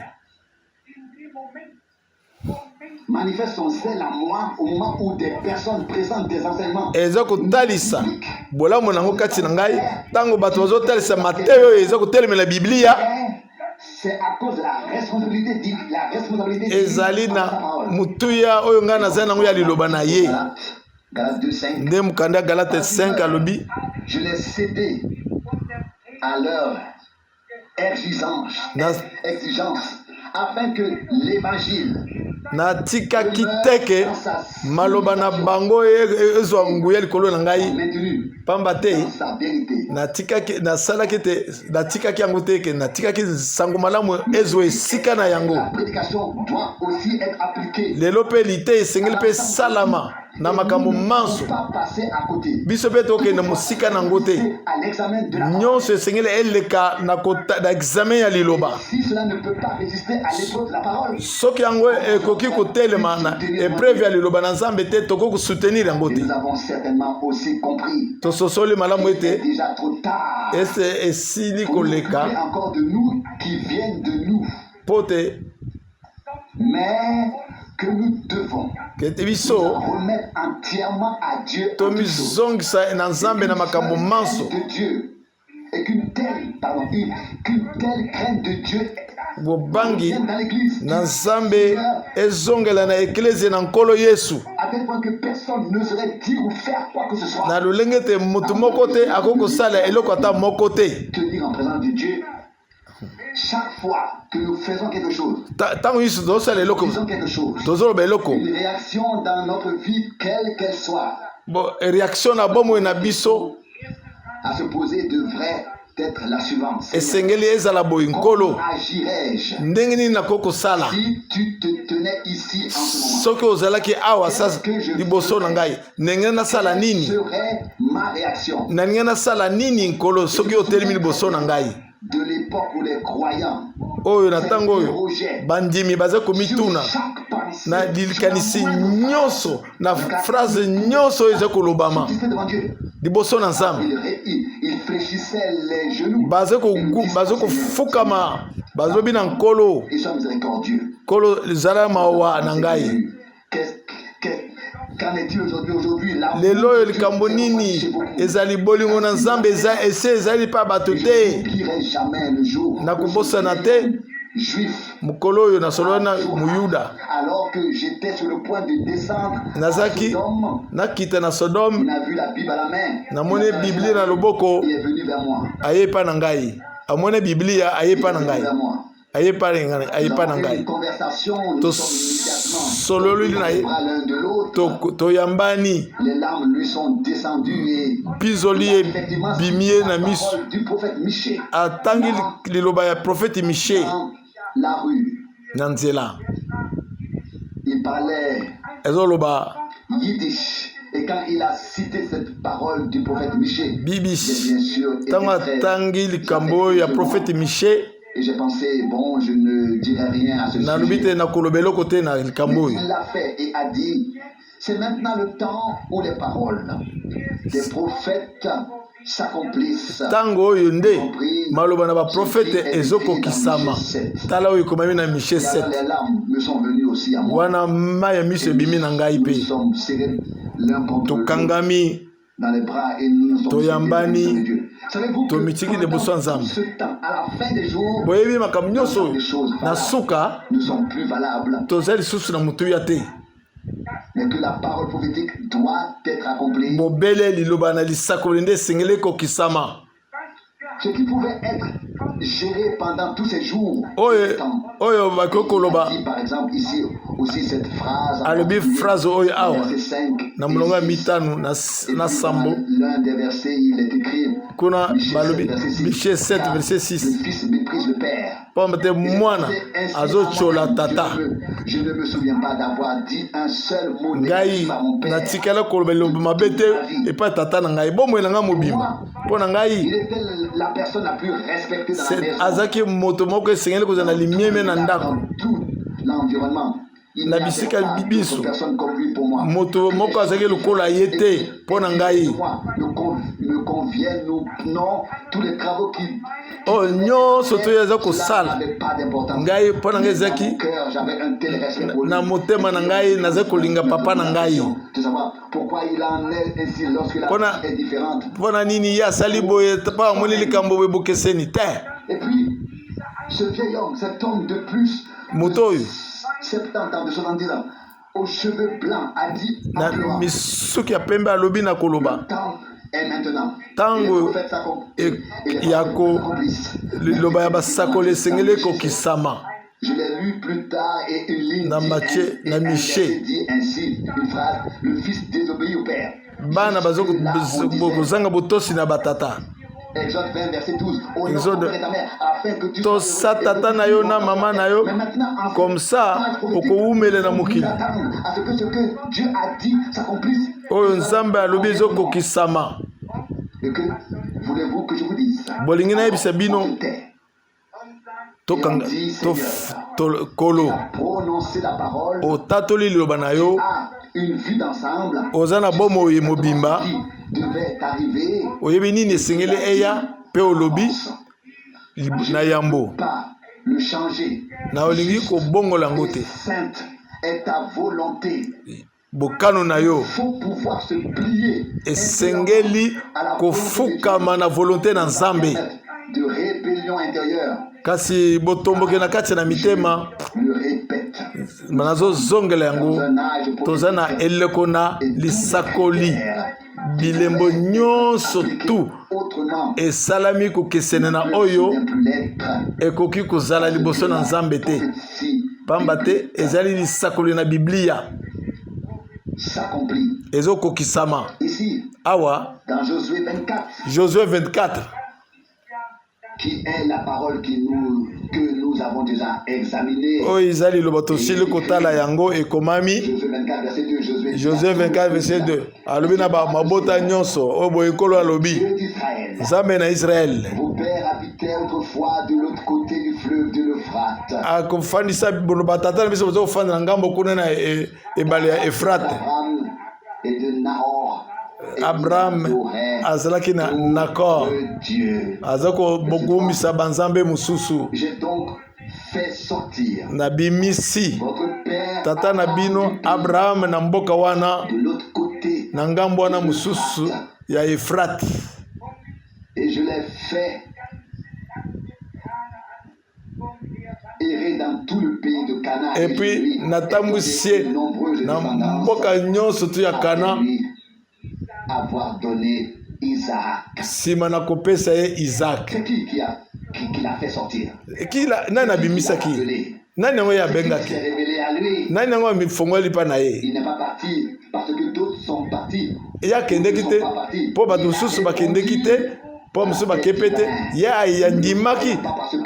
manifeste son zèle en moi au moment où des personnes présentent des enseignements eza kotalisa bolamu nango kati na ngai ntango bato bazotalisa mateyo oyo eza kotelemela biblia c'est à cause de la responsabilité ezali na mutuya oyo ngai nazali nango ya liloba na ye Galates 2:5. nde mokanda ya galate 5 alobi Je l'ai cédé à leur exigence afin que l'évangile natikaki teke maloba na bango ezwa nguya likolo na ngai maintenu pamba te dans sa vérité. natikaki yango teke natikaki sango malamu ezwa esika na yango. La prédication doit aussi être appliquée. Lelo pe lite esengeli pe salama na makambo manso Pas passer à côté. biso pe tokende mosika na ngo te À l'examen de la nyonso esengeli eleka na examen ya liloba. Si cela ne peut pas résister à l'épreuve de la parole, Soki yango ekoki kotelema na epreuve ya liloba na Nzambe te tokoki kosoutenir yango te. nous avons certainement aussi compris. Tososoli malamu C'est ete déjà trop tard. ese esili Pour nous occuper koleka encore de nous qui viennent de nous. po te Mais que nous devons kete biso remettre entièrement à Dieu en toutes choses. tomizongisa na Nzambe na makambo manso De Dieu. Et qu'une telle crainte de Dieu bobangi vienne dans l'église. na Nzambe ezongela na eklezia na nkolo Yesu À tel point que personne n'oserait dire ou faire quoi que ce soit. na lolenge te motu moko te akoki kosala eloko ata moko te. Tenir en présence de Dieu. Chaque fois que nous faisons quelque chose, Ntango nyonso tozosala eloko faisons quelque chose, tozoloba eloko une réaction dans notre vie, quelle qu'elle soit, réaction na bomoi na biso à se poser devrait être la suivante. Seigneur, esengeli ezala boye nkolo comment agirais-je ndenge nini nakoki kosala si tu te tenais ici en ce moment? soki ozalaki awa sasa liboso na ngai ndenge nasala Quelle nini serait ma réaction? na ndenge nasala nini nkolo soki otelemi liboso na ngai De l'époque où les croyants oyo na ntango oyo bandimi baza komituna na likanisi nyonso na phrase nyonso oyo eza kolobama liboso na Nzambe il fléchissait les genoux. baza kofukama bazobi na nkolo Et sois miséricordieux. nkolo ezala mawa na ngai. Qu'en est-il aujourd'hui? Lelo oyo likambo nini ezali bolingo na Nzambe ezali pa bato te na kobosana te mokolo oyo nasolola na muyuda alors que j'étais sur le point de descendre nazaki nakita na Sodome namoni Biblia na loboko aye pa na ngai amoni Biblia aye pa na ngai aye pa na ngai tosololi na ye toyambani pizoli ye bimie na miso atangi liloba ya profete Miche na nzela ezoloba Et quand il a cité cette parole du prophète Miche, bibish ntango atangi likambo ya profete Miche et j'ai pensé, bon, je ne dirai rien à ce sujet. Il l'a fait et a dit, c'est maintenant le temps où les paroles des prophètes s'accomplissent. Tango oyo nde maloba na ba prophète ezokokisama. Tala oyo komami na Miche 7. Les larmes me sont venues aussi à moi. Wana maya miso bimi na ngai pe. Nous sommes serrés l'un contre l'autre dans les bras et nous sommes toyambani savez-vous que pendant ce temps, à la fin des jours, boyebi makambo nyonso na suka ne sont plus valables. Tozali susu na mutuya te. Mais que la parole prophétique doit être accomplie. Bobele liloba na lisakoli nde sengele kokisama. Ce qui pouvait être géré pendant tous ces jours. Oyo bakokoloba. Par exemple ici aussi cette phrase. Alobi phrase oyo awa. Verset 5. Na mulonga mitano na sambo. L'un des versets il est écrit. Kuna balobi Miche 7 verset 6. Le fils méprise le père. Pombe mwana azochola tata. Je ne me souviens pas d'avoir dit un seul mot négatif à mon père. Natikala koloba lobi mabete et pas tata na ngai. Bomo elanga mobimba. Pona ngai. Il était la personne la plus respectée dans la maison. Azaki moto moko esengeli kozana limieme na ndako. Tout l'environnement. Na bisika bibiso moto moko azaki lokola ye te mpo na ngai oyo nyonso toyo aza kosala ngai mpo na ngai ezaki na motema na ngai naza kolinga papa na ngai mpo na nini ye asali boye mpo amoni likambo boye bokeseni te moto oyo 70 ans, de 70 ans, aux cheveux blancs, a dit na misuki ya pembe alobi na koloba tango yako liloba ya basakoli esengeli kokisama Je l'ai lu plus tard et une ligne Na dit Matthieu, et na un Michée. verset dit ainsi, une phrase, le fils désobéit au père. Bana bazo Jusque-là, on disait, kozanga botosi na batata. Exode 20, verset 12. Honore ton Exode. père et ta mère, afin que tu To sois sa tata na yo na mama na yo. Mais maintenant, en Comme ça, okoumele na mokili. à ce que Dieu a dit s'accomplisse. Oyo nzambe alobi ezokokisama. Et que voulez-vous que je vous dise? Bolingi na yebisa bino On se tait. tokanga to kolo Prononcer la parole otatoli liloba na yo a une vue d'ensemble oza na bomoi mobimba qui devait arriver. oyebi nini esengeli eya mpe olobi na yambo Pas le changer. na olingi kobongola yango te. Sainte est ta volonté. Bokano na yo Faut pouvoir se plier esengeli kofukama na volonté na nzambe de rébellion intérieure. kasi botomboke na kati na mitema Le répète. nazozongela yango toza na eleko na lisakoli bilembo nyonso tu Autrement, esalami kokesene na oyo ekoki kozala liboso na nzambe te pamba te ezali lisakoli na biblia s'accomplit. ezokokisama Ici, awa dans Josué 24, Josué 24 qui est la parole que nous avons déjà examinée. oyo ezali liloba tosili kotala yango ekomami Josué 24, verset 2. Josué 24 verset 2 alobi na mabota nyonso oyo boye ekolo alobi Dieu d'Israël. nzambe na Israel Vos pères habitaient autrefois de l'autre côté du fleuve de l'Euphrate. akofandisa batata na biso baza kofanda na ngambo kuna na ebale ya Efrate. Abraham et de Nahor. Abraham azalaki na Nakor Dieu. aza kobokumisa banzambe mosusu J'ai donc fait sortir na bimisi votre père tata na bino Abraham na mboka wana de l'autre côté na ngambo wana mosusu ya Efrate et je l'ai fait errer dans tout le pays de Canaan. et puis natambwisie na mboka nyonso tu ya Kana avoir donné Isaac. nsima na kopesa ye Isaac. C'est qui l'a fait sortir? Nani abimisaki nani yango ye abengaki s'est révélé à lui. nani yango amifongoli mpa na ye Il n'est pas parti parce que d'autres sont partis. ye akendeki te mpo bato mosusu bakendeki te mpo mosusu bakepe te ye ayandimaki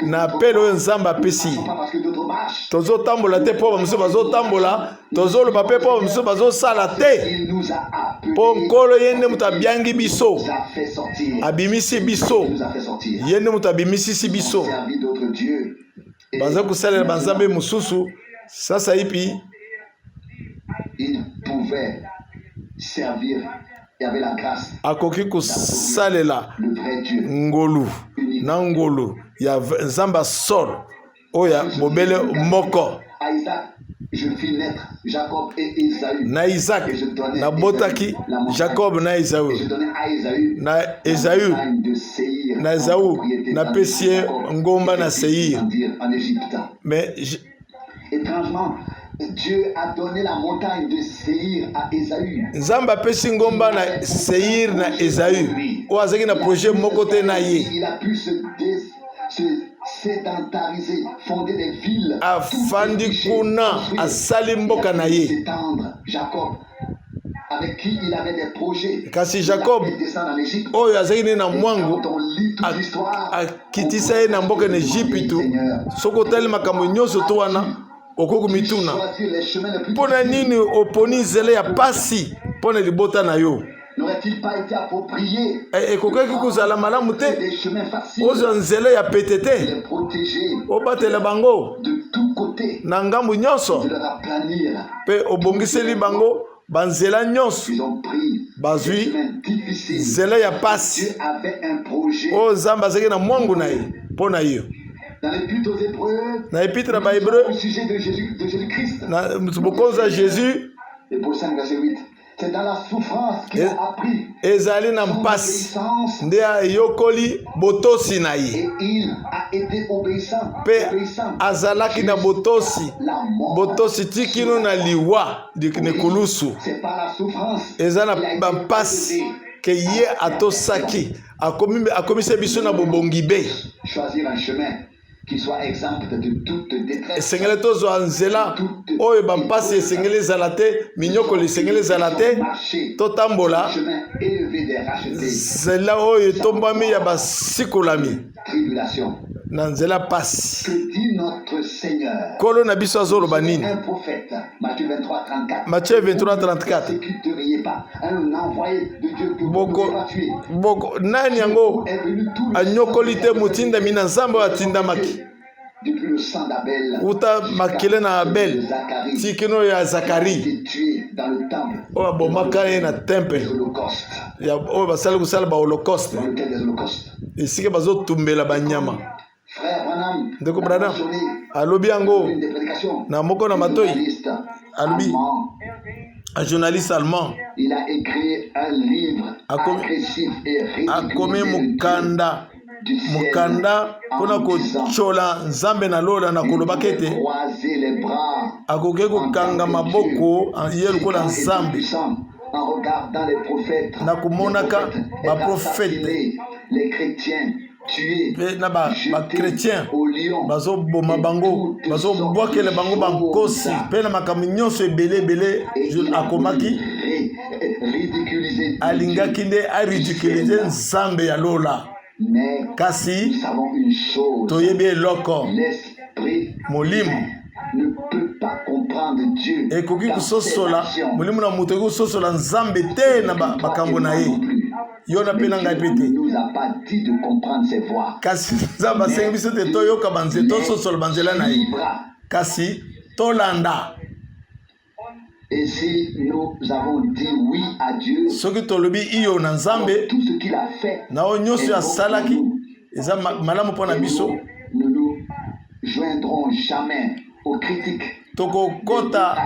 na apele oyo nzambe apesi Pas parce que d'autres marchent. tozotambola te mpo bamosusu bazotambola tozoloba mpe mpo bamosusu bazosala te Il nous a appelés. mpo nkolo ye nde moto abiangi biso Il nous a fait sortir. abimisi biso Il nous a fait sortir. ye nde moto abimisisi biso Servi d'autres dieux. Et baza kosalela banzambe mosusu sasa ipi il pouvait servir. Il y avait la grâce. akoki kosalela Le vrai Dieu. ngolu na ngolu ya nzambe asolo oyo ya bobele moko À Isaac, je fis naître Jacob et Ésaü. na Isaac nabotaki Jacob na Et Esaü je donnais à Ésaü na Esaü la montagne de Séir, na en Esaü propriété napesi ye Jacob, ngomba na et Seir dire en Égypte. mais Étrangement, Dieu a donné la montagne de Séir à Ésaü. nzambe apesi ngomba na Seir na Esaü oyo azalaki na projet moko te na ye Il a pu se sédentariser, fonder des villes. afandi kuna asali mboka na ye S'étendre. Jacob, avec qui il avait des projets. kasi Jacob Il a fait descendre en Égypte. oyo azalaki ne na mwangu Quand on lit toute l'histoire, akitisa ye na mboka na Ejipitu soki otali makambo nyonso to wana okoki mituna choisir les chemins les plus mpo na nini oponi nzela ya pasi mpo na libota na yo n'aurait-il pas été approprié ekokaki kozala malamu te des chemins faciles, ozwa nzela ya pete te les protéger obatela bango de tous côtés, na ngambu nyonso de leur aplanir. mpe obongiseli bango banzela nyonso Ils ont pris des bazwi chemins difficiles. nzela ya pasi Dieu avait un projet. oyo nzambe azalaki na mwangu na ye mpo na yo Dans l'épître aux Hébreux, na epitre na bahébreu au sujet de Jésus-Christ. na bokonzi ya Jésus Et pour 5 verset 8, c'est dans la souffrance qu'il a appris ezali na son mpasi obéissance nde ayokoli botosi na ye et il a été obéissant. mpe azalaki na botosi La mort. botosi ti kino na liwa na ekulusu C'est par la souffrance eza na qu'il a été bampasi possédé. ke ye atosaki akomisa biso na bobongi be Choisir un chemin qui soit exempte de toute détresse. Esengeli tozwa nzela oyo bampasi esengeli ezala te, minyokolo esengeli ezala te, totambola Chemin élevé des rachetés. nzela oyo etombami ya basikolami Tribulation. na nzela pasi. Que dit notre Seigneur? Kolo na biso azoloba nini? Un prophète, Matthieu 23, 34. Matthieu 23, 34. Ne persécuteriez pas un envoyé de Dieu que vous ne Boko, pouvez pas tuer. boko, nani yango Est venu tout le anyokoli te sang motindami na nzambe oyo atindamaki depuis le sang d'Abel uta makele na Abel Zacharie tikino ya Zakari été tué dans le temple oyo abomaka ye na temple des holocaustes, oyo basali kosala baholocaste dans lequel des holocaustes. esika bazotumbela banyama. Frère Branham Ndeko l'a Branham mentionné alobi dans yango une des prédications. na moko na matoi, Journaliste alobi allemand, un journaliste allemand il a écrit un livre agressif et akomi ridiculisé mukanda mukanda mpona kochola nzambe na lola na koloba kete croiser les bras akoki kokanga maboko ye lokola nzambe en regardant les prophètes, na kumonaka baprofete les chrétiens tués, mpe na bakretien au lion, bazoboma bango, bazobwakela bango bankosi mpe na makambo nyonso ebele ebele akomaki ridiculisé. alingaki nde aridiculize nzambe ya lola. Mais Kasi nous savons une chose, toyebi eloko l'esprit molimo ne peut pas comprendre Dieu ekoki dans ses kososola actions. molimo na moto ekoki kososola nzambe te na makambo na ye yo na mpe na ngai mpe te. Il ne nous a pas dit de comprendre ses voies. Kasi nzambe asengi biso te toyoka banzela tososola banzela na ye, kasi tolanda. Et si nous avons dit oui à Dieu, soki tolobi iyo na nzambe tout ce qu'il a fait, na oyo nyonso asalaki eza malamu mpo na biso, nous nous joindrons jamais aux critiques tokokota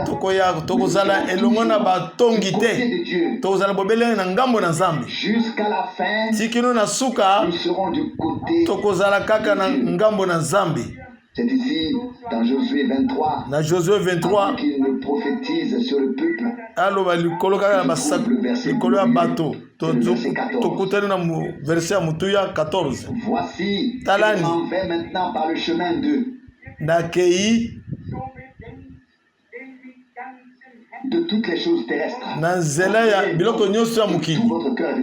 tokoya tokozala elongo na batongi te, tokozala bobele na ngambo na nzambe jusqu'à la fin. tikino na suka Nous serons du côté. tokozala kaka na ngambo na nzambe. C'est ici dans Josué 23 Na Josué 23 qu'il ne prophétise sur le peuple. aloba likolo kaka na basaku likolo ya bato tokutani na verset ya mutu ya 14. Voici, Talani. je m'en vais maintenant par le chemin de toutes les choses terrestres. na nzela ya biloko nyonso ya Tout mokili votre cœur et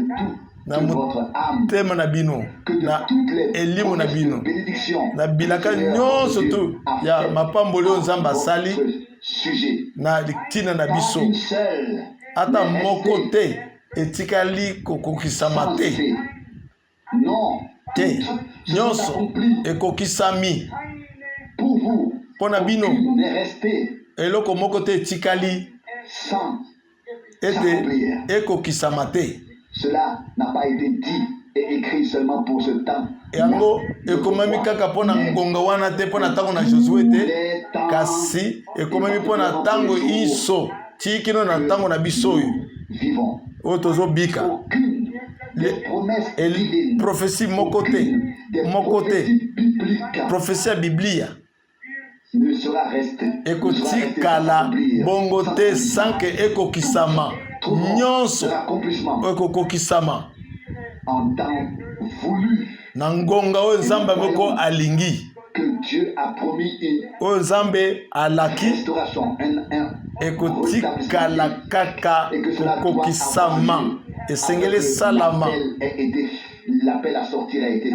na toute votre âme. motema na bino Que de na toutes les elimu na bino bénédictions na bilaka nyonso tu ya mapamboli oyo nzambe asali sujet. na litina na Pas biso une seule ata n'est moko restée te etikali kokokisama sans te effet. Non, te toutes sont nyonso accomplies ekokisami pour vous. mpo na bino. Aucune n'est restée Eloko moko te etikali sans ete s'accomplir. ekokisama te. Cela n'a pas été dit et écrit seulement pour ce temps. Yango ekomami kaka mpo na ngonga wana te, mpo na ntango na Josue te, kasi ekomami mpo na ntango iso tikino na ntango na biso oyo Vivons. oyo tozobika. Aucune des promesses divines, Prophétie moko te, des moko te, prophéties bibliques prophétie ya Biblia ne sera restée. ekotikala bongo te sanke ekokisama nyonso ekokokisama En temps voulu na ngonga oyo nzambe ameko alingi que Dieu a promis une oyo nzambe alaki restauration, ekotikala kaka kokokisama esengeli salama l'appel à sortir a été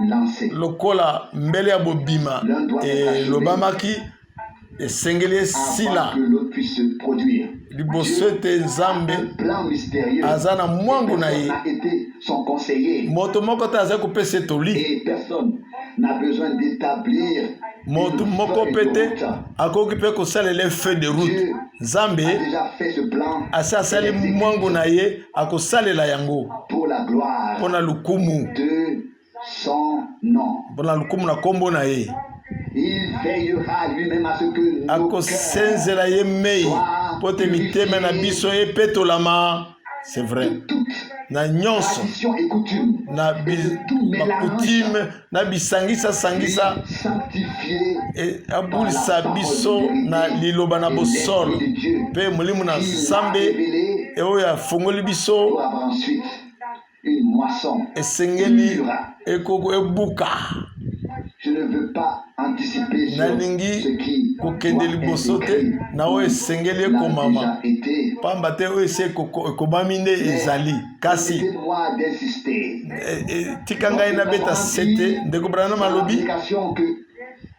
lancé. lokola mbele ya bobima elobamaki esengeli esila Avant que l'autre puisse se produire. liboso ete nzambe Un plan mystérieux. aza na mwangu na ye, Personne n'a été son conseiller. moto moko te azali kopesa etoli, Et personne n'a besoin d'établir moto une moko feuille pe de te route. akoki mpe kosalela feuille de route. Dieu Nzambe a déjà fait ce plan asi asali mwangu na ye akosalela yango pour la gloire mpo na lukumu, de son nom. mpo na lukumu na kombo na ye. Il veillera lui-même à ce que nos cœurs akosenzela ye mei mpo te mitema na biso epetolama. C'est vrai, na nyonso tradition et coutume na bakutime na bisangisa sanctifié abulisa biso na liloba na bosolo mpe molimo na nzambe oyo afongoli biso pour avoir ensuite une moisson esengeli pure, ebuka je ne veux pas anticiper sur nalingi ce qui kokende doit liboso être te écrit. na oyo esengeli L'a déjà ekomama été. pamba te oyo esi ekomami nde ezali kasi Permettez-moi d'insister. tika ngai nabeta sete ndeko Branham alobi L'implication que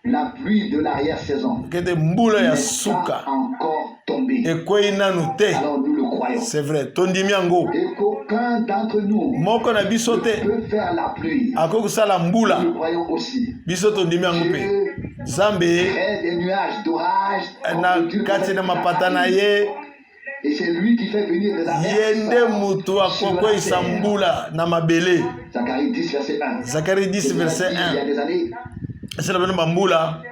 la pluie de l'arrière-saison kende mbula ya n'est suka pas encore tombée. ekwei nanu te. Alors nous le croyons. C'est vrai, tondimi yango Et qu'aucun d'entre nous moko na biso te peut faire la pluie. akoki kosala mbula, Nous le croyons aussi. biso tondimi yango mpe Dieu nzambe crée des nuages d'orage na kati na mapata na ye et c'est lui qui fait venir des ye nde averses mutu sur la akokweyisa terre. mbula na mabele. Zacharie 10 verset 1. Zacharie 10 verset Il y a 1 des années, esala bino bambula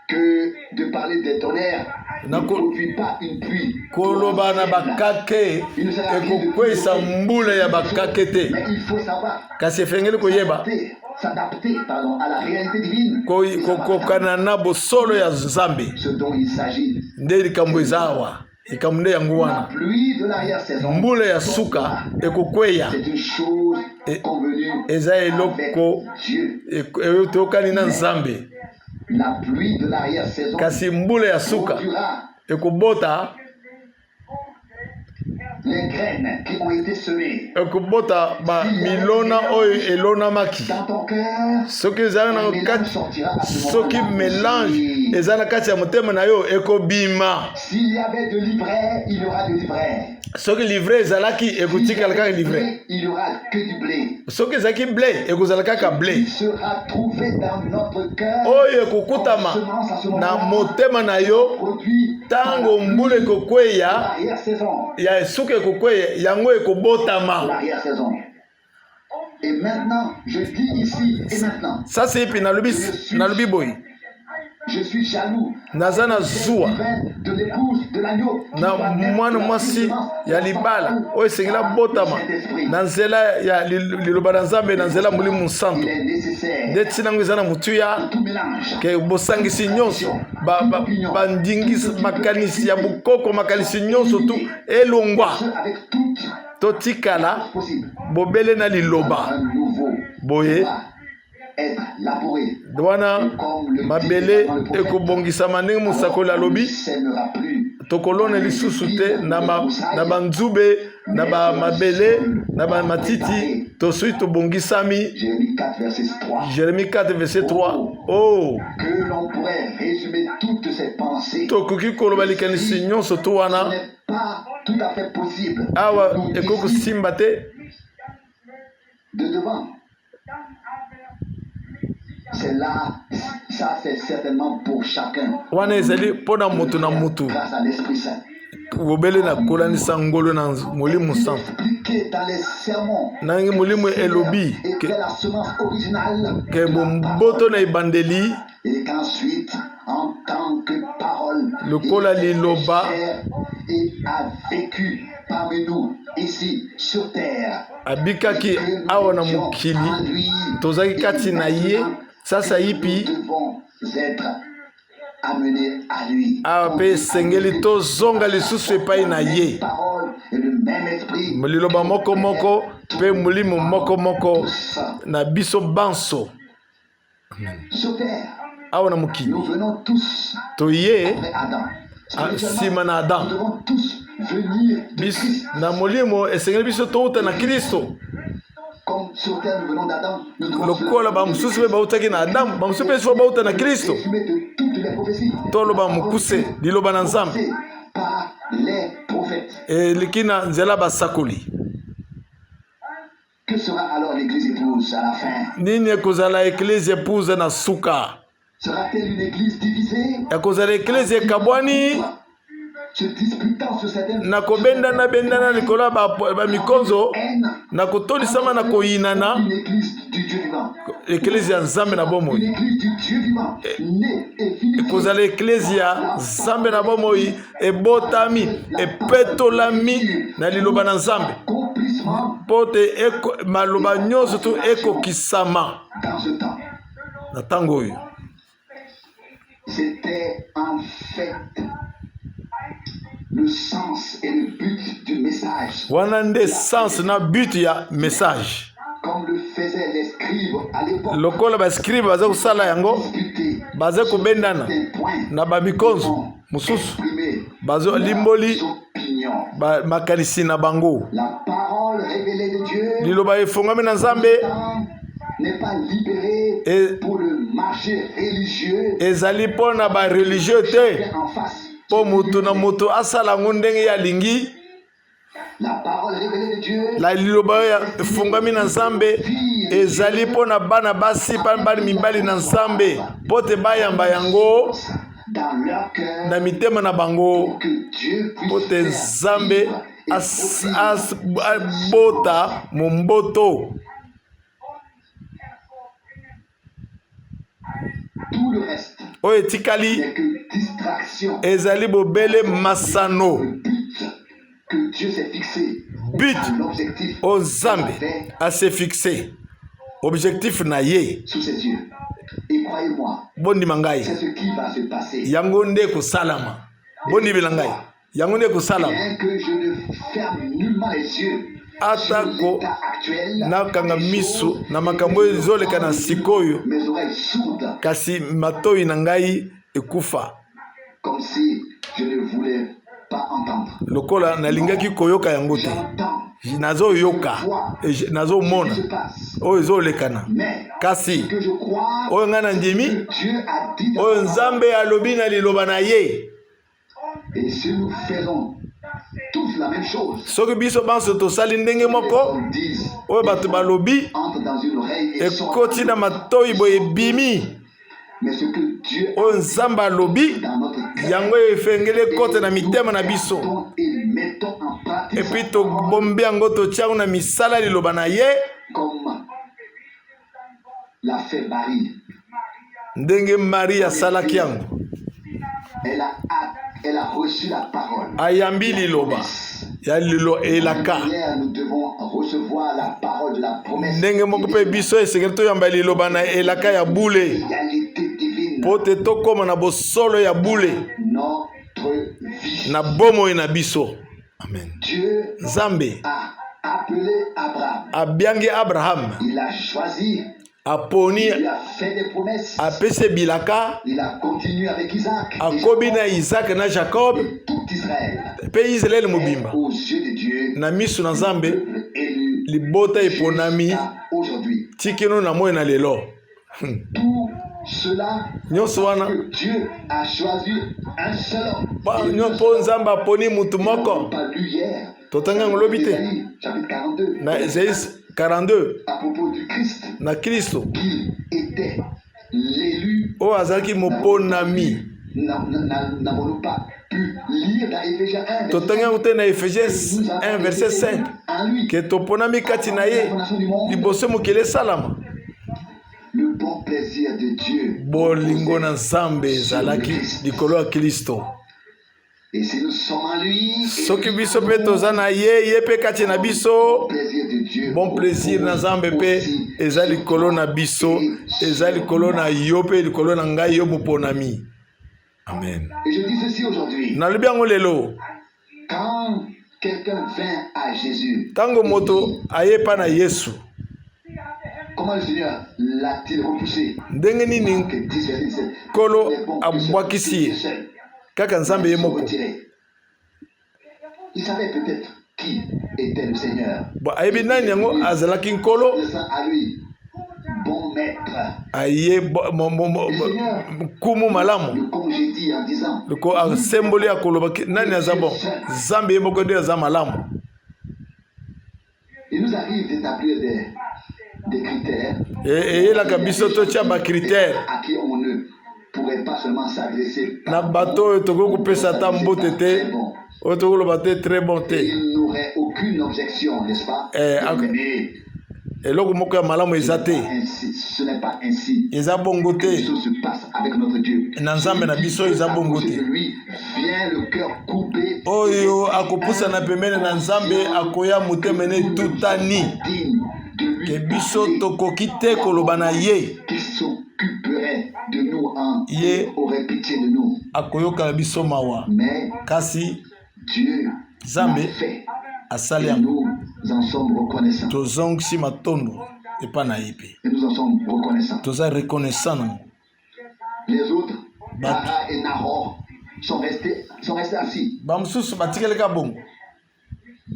que de parler des tonnerres ne Nako- produit pas une pluie. koloba na bakake ekokweyisa mbula ya bakake te, Mais il faut savoir kasi efengeli koyeba s'adapter à la réalité divine. Et ça va kokokana na bosolo ya nzambe ce dont il s'agit. nde likambo eza awa, likambo nde yango La wana. pluie de l'arrière-saison, Mbula ya suka ekokweya c'est une chose convenue eza avec eloko Dieu. oyo tokani na nzambe, La pluie de l'arrière-saison kasi mbula ya suka produira ekobota les graines qui ont été semées ekobota bamilona oyo elonamaki. dans ton cœur. Soki ezala Un na mélange kati, sortira à ce soki moment-là. mélange Oui. eza na kati ya motema na yo ekobima. S'il y avait de l'ivraie, il y aura de l'ivraie. Soki livre ezalaki ekotikala kaka livre, Il y aura que du blé. soki ezalaki blé ekozala kaka blé Il sera trouvé dans notre cœur. oyo ekokutama Semence à ce na moment-là, motema na yo produit par ntango la mbula pluie de ekokweya l'arrière-saison. ya suka ekokweya yango ekobotama. L'arrière-saison. Et maintenant, je dis ici et maintenant, Sasa epi nalobi boye je suis jaloux naza na zuwa de l'épouse de l'agneau qui na doit naître mwana de la mwasi puissance ya libala oyo esengela botama na nzela ya liloba na nzambe, na nzela molimo Il santo est nécessaire nde ntina yango eza na motu ya tout mélange. ke bosangisi nyonso bandingisi makanisi ya bokoko, makanisi nyonso tu elongwa Avec toute totikala possible. bobele na liloba Un nouveau boye va être labouré. wana mabele ekobongisama ndenge mosakoli alobi Il sèmera plus. tokolona lisusu te na banzube na bamabele na bamatiti tosui tobongisami. Jérémie 4 verset 3. Jérémie 4 verset 3. Oh, Que l'on pourrait résumer toutes ces pensées. tokoki koloba likanisi nyonso to Ce wana n'est pas tout à fait possible. awa Nous, ekoki ici, kosimba te de devant. C'est là, ça c'est certainement pour chacun. wana ezali mpo na moto na motu Grâce à l'Esprit Saint. bobele na kolanisa ngolo na molimo santo Expliqué dans les sermons. nangi molimo elobi Et la semence originale. ke bomboto na ebandeli Et qu'ensuite, en tant que parole, lokola liloba et a vécu parmi nous ici sur terre. abikaki awa na mokili tozalaki kati na ye sasa yipi Nous devons être amenés à lui. awa mpe esengeli tozonga lisusu epai na ye Parole et le même esprit. liloba moko moko mpe molimo moko moko na biso banso Sur terre, awa na mokili nous venons tous toye après Adam. nsima na Nous Adam devons tous venir de Christ. na molimo esengeli biso touta na Kristo Comme sur terre, nous venons d'Adam. Nous devons lokola bamosusu mpe bautaki na Adamu, bamosusu mpe so bauta na Kristo. résumer de toutes les prophéties. Toloba mokuse liloba na Nzambe Par les prophètes. eleki na nzela basakoli. Que sera alors l'église épouse à la fin? Nini ekozala eklezia épouse na suka? Sera-t-elle une église divisée? Ekozala eklezia ekabwani Se disputant sur certaines na kobendana likolo ya bamikonzo na kotolisama na koyinana. une église du Dieu vivant. Eklezia ya Nzambe na Une bomoi église du Dieu vivant. Née et finie. ekozala eklezia ya Nzambe na bomoi ebotami epetolami na liloba na Nzambe Accomplissement mpo te maloba nyonso tu ekokisama dans ce temps. na ntango oyo. C'était en fait le sens et le but du message. Wana nde sens na but ya message. lokola bascribe baza kosala yango baza kobendana na bamikonzo mosusu bazo limboli makanisi na bango liloba efongami na Nzambe ezali mpo na bareligieux te mpo mutu na mutu asala yango ndenge ye alingi. La liloba efongami na Nzambe ezali mpo na bana basi bana mibali na Nzambe mpo te bayamba yango na mitema na bango mpo te Nzambe abota momboto. Oyo etikali ezali bobele masano. But au Nzambe a se fixé objectif na ye bondi mangai yango nde ko salama bondi bilangai yango nde ko salama atako nakanga miso na makambo ezoleka na sikoyo kasi matoi na ngai ekufa lokola nalingaki koyoka yango te nazo yoka nazo mona oyo ezolekana kasi oyo nga na ndimi oyo Nzambe alobi na liloba na ye. Soki biso banso tosali ndenge moko oyo bato balobi ekoti na matoi boye ebimi oyo Nzambe alobi yango efengele kote na mitema na biso epi tobombi yango totiango na misala liloba na ye ndenge Marie asalaki yango ayambi liloba ya lilo elaka ndenge moko mpe biso esengeli toyamba liloba na elaka ya bule po te tokoma na bosolo ya bule na bomoi na biso. Amen. Nzambe abiangi Abraham aponi apese bilaka akobi na Isaac na Jacob pe Israel mobimba na miso na Nzambe libota eponami tikino na moyo na lelo. Nyonso wana nyonso Nzambe aponi mutu moko totanga ngolobi te na Isaïe 42 na Kristo oyo azalaki moponami totanga yango te na Ephésiens 1 verset 5 ke toponami kati na ye liboso mokili esalama. Bolingo na Nzambe ezalaki likolo ya Kristo. Soki biso pe toza na ye pe kati na biso bon plaisir na Nzambe pe eza likolo na biso eza likolo na yo pe likolo na ngai yo moponami. Amen. Nalobi yango lelo tango moto ayepa na Yesu comment le Seigneur l'a-t-il repoussé? Ndenge nini kolo abwakisi kaka Nzambe ye moko. Il savait peut-être qui était le Seigneur. Bon, ayebi nani yango azalaki nkolo à lui bon maître. Aye kumu malamu. Le congédie en disant le ko asemboli akoloba nani azabo Nzambe ye moko nde aza malamu. Il nous arrive d'établir des critères et la kabiso to tia ba critères à qui on ne pourrait pas seulement s'adresser na bato toko kupesa ta mbote te o toko loba te très bon te. Il n'aurait aucune objection, n'est-ce pas? Et loko moko ya malamu eza te. Ce n'est pas ainsi. Eza bongo te. Les choses se passent avec notre Dieu. Na Nzambe na biso eza bongo te. Lui vient le cœur coupé. Oyo akopusa na pembeni na Nzambe akoya motema ne tutani. Ke biso tokoki te koloba na ye. Qui s'occuperait de nous ye aurait pitié de nous. Akoyoka na biso mawa. Mais kasi Dieu Nzambe fait. asali Nous en sommes reconnaissants. tozongisi matondo. epa na ye mpe Et nous en sommes reconnaissants. toza reconnaissant nango. Les autres, Tara et Nahor, sont restés assis. bamosusu batikeleka bongo.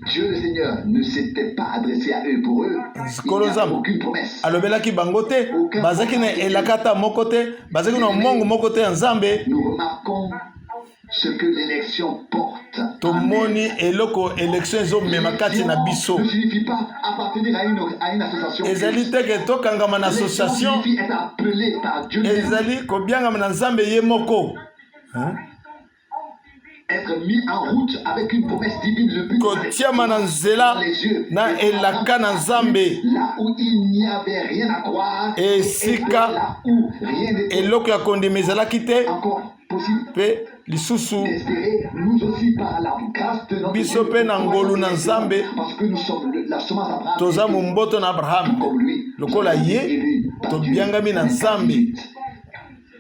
Dieu le Seigneur ne s'était pas adressé à eux pour eux. Il n'y a aucune promesse. alobelaki bango te bazaki na elaka ata moko te bazaki na mongo moko te ya nzambe. Nous remarquons ce que l'élection porte. tomoni eloko élection ezomema kati na biso. Ne signifie pas appartenir à une association. ezali te ke tokangama na association. signifie être appelé par Dieu. ezali kobiangama na nzambe ye moko. Être mis en route avec une promesse divine le but kotiama na nzela na elaka na nzambe. là où il n'y avait rien à croire esika là où rien n'était eloko ya kondima ezalaki te encore possible mpe lisusu d'espérer nous aussi par la grâce de notre biso mpe na ngolu na nzambe parce que nous sommes la semence d'Abraham toza momboto na abrahamu comme lui lokola ye tobiangami na nzambe.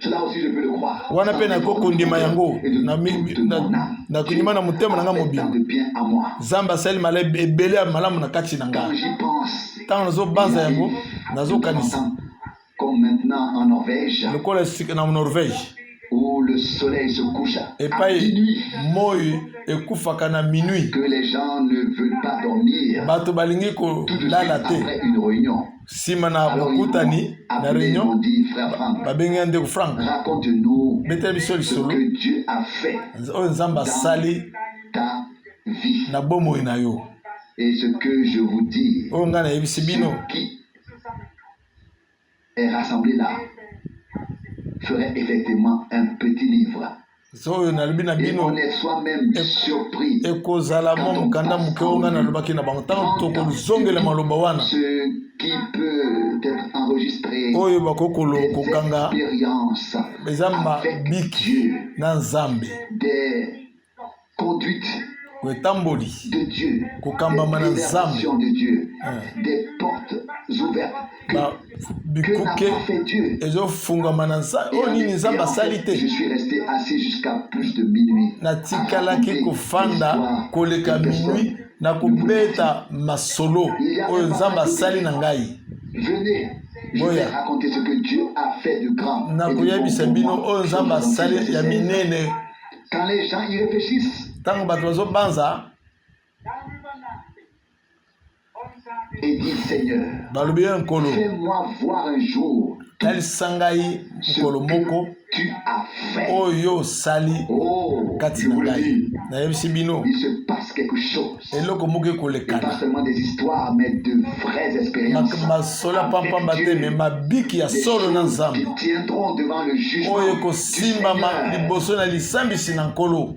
cela aussi je peux le croire wana mpe nakokondima yango na kondima na motema na nga mobimba. de bien à moi nzambe asali ebele ya malamu na kati na nga. quand j'y pense ntango nazobanza yango nazokanisa comme maintenant en Norvège lokola esika na Norvège où le soleil se couche à epai minuit moi ekufaka na minuit que les gens ne veulent pas dormir bato balingi tout de suite kolala te après une réunion. nsima na Alors bokutani na appelez, réunion on dit, frère Franck, babengi ya ndeko Frank raconte-nous betela biso ce lisolo que Dieu a fait oyo nzambe asali ta vie. na bomoi na yo Et ce que je vous dis, oyo ngai nayebisi bino ce qui est rassemblé là ferait effectivement un petit livre. oyo nalobi na Et bino on est soi-même surpris ekozala mwa mokanda moke oyo ngai nalobaki na bango ntango tokozongela maloba wana ce qui peut être enregistré oyo bakoki kokanga expériences eza avec mabiki Dieu, na nzambe des conduites etamboli de Dieu, kokambama na des nzambe préservations de Dieu, des portes ouvertes que n'a bikuke pas fait Dieu. ezofungama na nzambe oyo nini nzambe asali Je te. suis resté assis jusqu'à plus de minuit. natikalaki kofanda koleka minui na kobeta masolo oyo nzambe asali na ngai. Venez, je vais raconter ce que Dieu a fait de grand. nakoyebisa bino oyo nzambe asali ya minene. Quand les gens y réfléchissent, ntango bato bazobanza et dit Seigneur, balobi ye nkolo fais-moi voir un jour talisa ngai mokolo moko tu as fait. oyo osali Oh, kati je na vous le ngai. dis, nayebisi bino il se passe quelque chose. eloko moko Et pas ekolekana seulement des histoires, mais de vraies expériences. masolo ya pampamba te me mabiki ya Des solo na choses nzambe qui tiendront devant le jugement oyo du ekosimbama Seigneur. liboso na lisambisi na nkolo.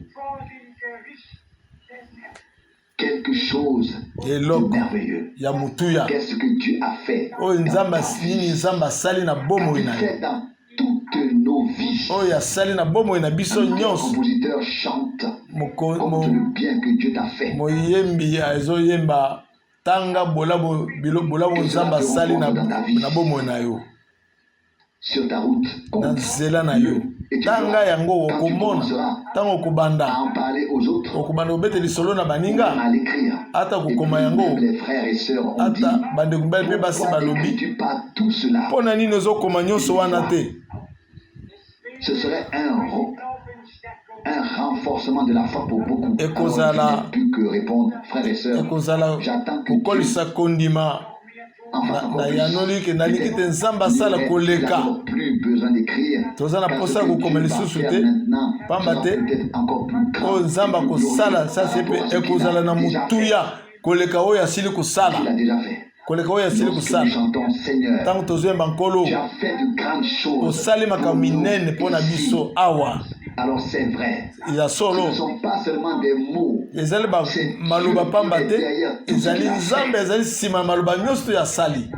Quelque chose de eloko merveilleux. ya motuya Qu'est-ce que Dieu a fait oyo nzambe dans ta vie? nini nzambe asali na bomoi na Fait ye dans toutes nos vies. oyo asali na bomoi na biso Le nyonso. compositeur chante Moko- contre mo- le bien que Dieu t'a fait. moyembi ezoyemba tanga bolabo nzambe asali na bomoi na yo Sur ta route, na compte. nzela na yo. tanga yango okomona ntango À okobanda en parler aux autres, okobanda kobeta lisolo na à baninga l'écrire. ata Et kokoma puis, yango même les frères et sœurs ont dit, ata bandeko mibali mpe basi pourquoi balobi n'écris-tu pas tout cela? mpo na nini ozokoma nyonso wana te. Ce serait un renforcement de la foi pour beaucoup. Et Alors, Kozala- je n'ai plus que répondre, frères et sœurs. ekozala J'attends que Dieu kokolisa kondima en fasse encore plus. yanoli ke nalingi te nzambe asala Mais koleka. nous n'avons plus besoin d'écrire. toza na Car posa ce ya que kokoma Dieu va lisusu faire te maintenant pamba sera te peut-être encore plus grand oyo nzambe et plus akosala glorieux sa se par rapport à mpe ce qu'il a ekozala na déjà motuya koleka oyo asili fait. kosala Il a déjà fait. koleka oyo asili Lorsque nous kosala. chantons Seigneur, ntango tozoyemba nkolo tu as fait de grandes choses. osali makambo pour nous minene mpo na ici. biso awa. Alors c'est vrai. eza Ce solo ne sont pas seulement des mots. ezali maloba pamba te ezali nzambe ezali nsima ya maloba nyonso oyo asali.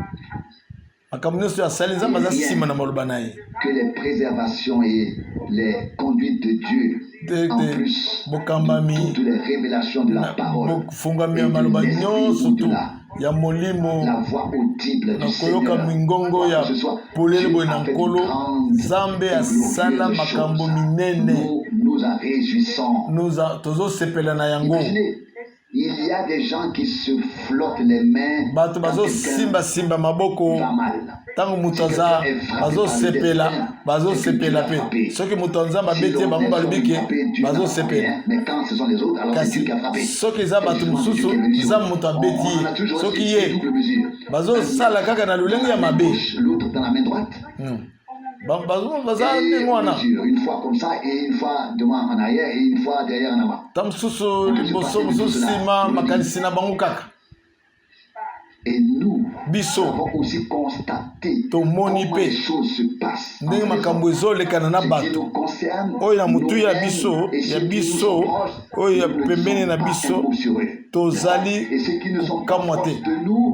makambo nyonso oyo asali nzambe aza nsima na maloba na ye. Que les préservations et les conduites de Dieu, en plus bokambami de toutes les révélations de la parole, bofungami et ya de maloba l'esprit nyonso tu au-delà, ya molimo la voix audible du na koyoka Seigneur, mingongo ya que ce soit polele Dieu boye a na fait de nkolo grandes nzambe et asala glorieuses makambo choses. minene Nous nous en réjouissons. tozosepela na yango. Imaginez, Il y a des gens qui se flottent les mains bato quand bazo quelqu'un simba maboko va mal. tango moto aza bazosepela mpe soki moto nzambe abeti ye bango balobi ke bazosepela kasi soki eza bato mosusu nzambe moto abeti ye soki ye bazosala kaka na lolenge ya mabe baza ndenge wana ta mosusu liboso mosusu nsima makanisi na bango kaka. Et nous biso avons aussi constaté tomoni comment les choses se passent ndenge makambo ezolekana na bato oyo na motu ya biso oyo ya pembeni na biso tozali kokamwa te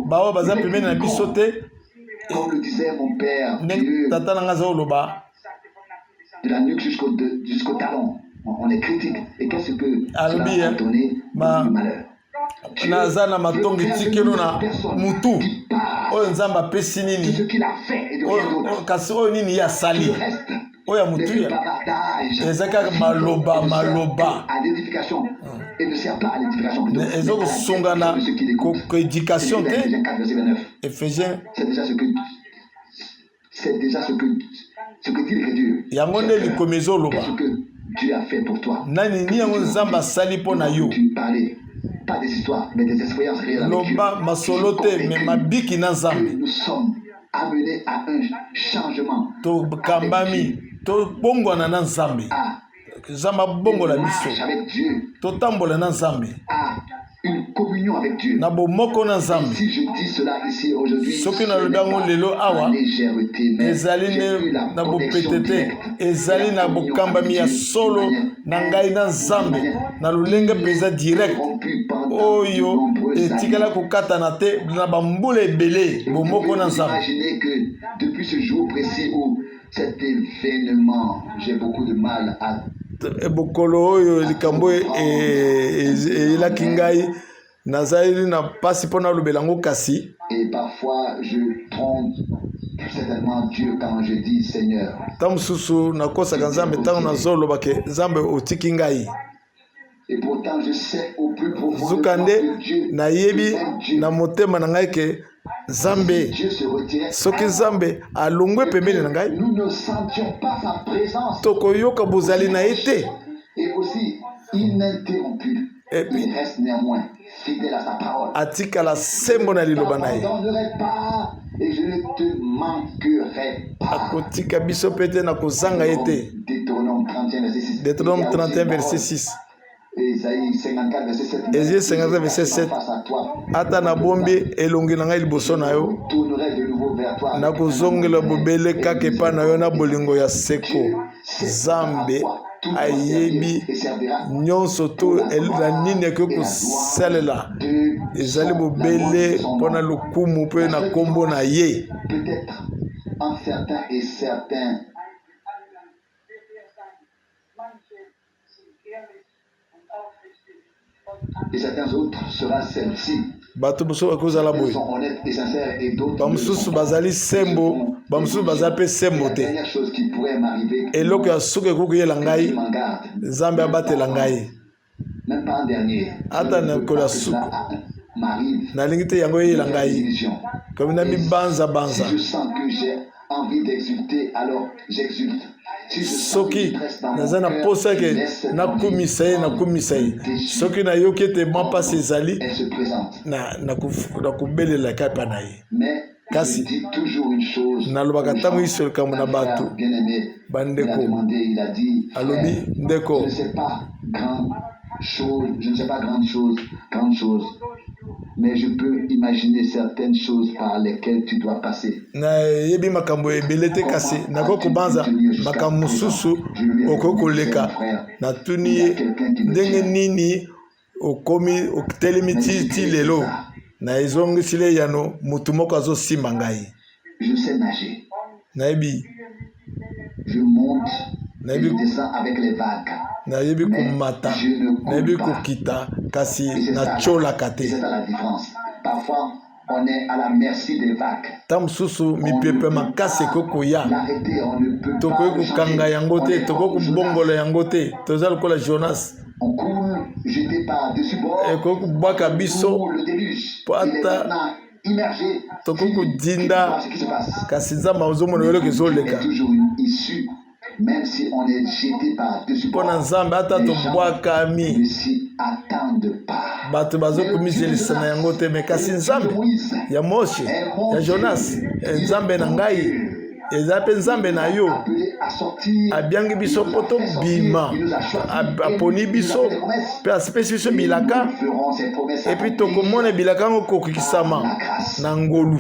baoyo baza pembeni na biso te ndenge tata na nga aza oloba de la nuque jusqu'au talon on les critique et qu'est-ce que cela a donné du malheur. naza na matongi tikelo na mutu oyo nzambe apesi nini kasi oyo nini ye asali oyo ya mutu eza kaka maloba eza kosungana koéducation te. Ephésiens yango nde likomi ezoloba nani yango nzambe asali mpo na yo. Pas des histoires, mais des expériences réelles. Loba masolote mais mabiki na nzambe. Nous sommes amenés à un changement. To kambami to bongwana na nzambe. Zamba bongola biso. To tambola na nzambe. Une communion avec Dieu. Na bomoko na nzambe. Si je dis cela ici aujourd'hui, soki na lobango lelo awa ezali na bopetete ezali na bokambami ya solo na ngai na nzambe na lolenge mpenza direct oyo etikala kokatana te na bambula ebele bomoko na nzambe. Imaginez que depuis ce jour précis où cet événement, j'ai beaucoup de mal à bokolo oyo likambo elaki ngai nazali na pasi mpona alobela yango kasi. Et parfois je trompe certainement Dieu quand je dis Seigneur. Ta mosusu nakosaka nzambe ntango nazoloba ke nzambe otiki ngai. Et pourtant je sais au plus profond zuka nde nayebi na motema na ngai ke nzambe soki nzambe alongwe pembeni na ngai tokoyoka bozali na ye te. atikala sembo na liloba na ye akotika biso mpe te na kozanga ye te. Deutéronome 31 verset 6. Ésaïe 54 verset 7. ata na bombi elongi na ngai liboso na yo nakozongela bobele kaka epai na yo na bolingo ya seko. Nzambe ayebi nyonso to na nini akoki kosalela ezali bobele mpona lokumu mpe na kombo na ye. Et certains autres sera celle-ci. bato mosusu bakozala boye bamosusu bazali sembo bamosusu bazali mpe sembo te. eloko ya suka ekoki koyela ngai nzambe abatela ngai ata na ekolo ya suka nalingi te yango eyela ngai komi na mibanzabanza. soki naza na posa ke nakumisa ye soki nayoki ete mwa mpasi ezali nakobelela kapa na ye. kasi nalobaka ntango iso likambo na bato bandeko alobi ndeko je ne sais pas grande chose, mais je peux imaginer certaines choses par lesquelles tu dois passer. Na yebi makambo ebele te kasi nako kobanza makambo mosusu okoki koleka na tuni ye ndenge nini okomi otelemi ti lelo na ezongisile yano mutu moko azosimba ngai. Je sais nager. Nayebi je monte et je descends avec les vagues. Nayebi kumata nayebi kokita kasi nacholaka te. C'est ça la différence. Parfois on est à la merci des vagues. Tamsusu mipepe makase kokoya tokoki kokanga yango te tokoki kobongola yango te toza lokola Jonas On coule, jeté par-dessus bord. ekoki kubwaka biso Le déluge. po Il est ata maintenant immergé. tokoki kodinda Ce qui se passe. kasi nzambe azomona eloko Il ezoleka y a toujours une issue, même si on est jeté par-dessus mpo na bord. nzambe ata Les gens tobwakami ne s'y attendent pas. bato bazokomizelisa na yango te me kasi nzambe ya Moshe ya Jonas nzambe na ngai eza mpe nzambe na yo Appelé à sortir, abyangi biso mpo tobima aponi biso mpe asepesi biso bilaka nous ferons ces promesses epui tokomona bilaka yango kokokisama na ngolu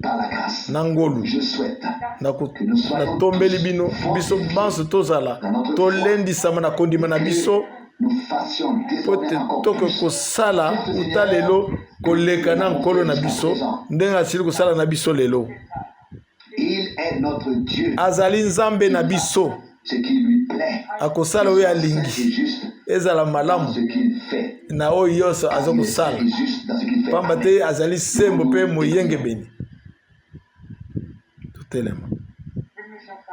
par la grâce. na ngolu Je souhaite natombeli bino biso banso tozala tolendisama na kondima na biso nous fassions po désormais te encore toke plus. kosala uta lelo koleka na nkolo na biso ndenge asili kosala na biso lelo Il est notre Dieu. azali nzambe na biso Ce qui lui plaît, akosala oyo c'est alingi juste ezala dans malamu ce qu'il fait. na oyo nyonso aza kosala C'est juste dans ce qu'il fait. pamba te azali sembo mpe moyengebeni totelema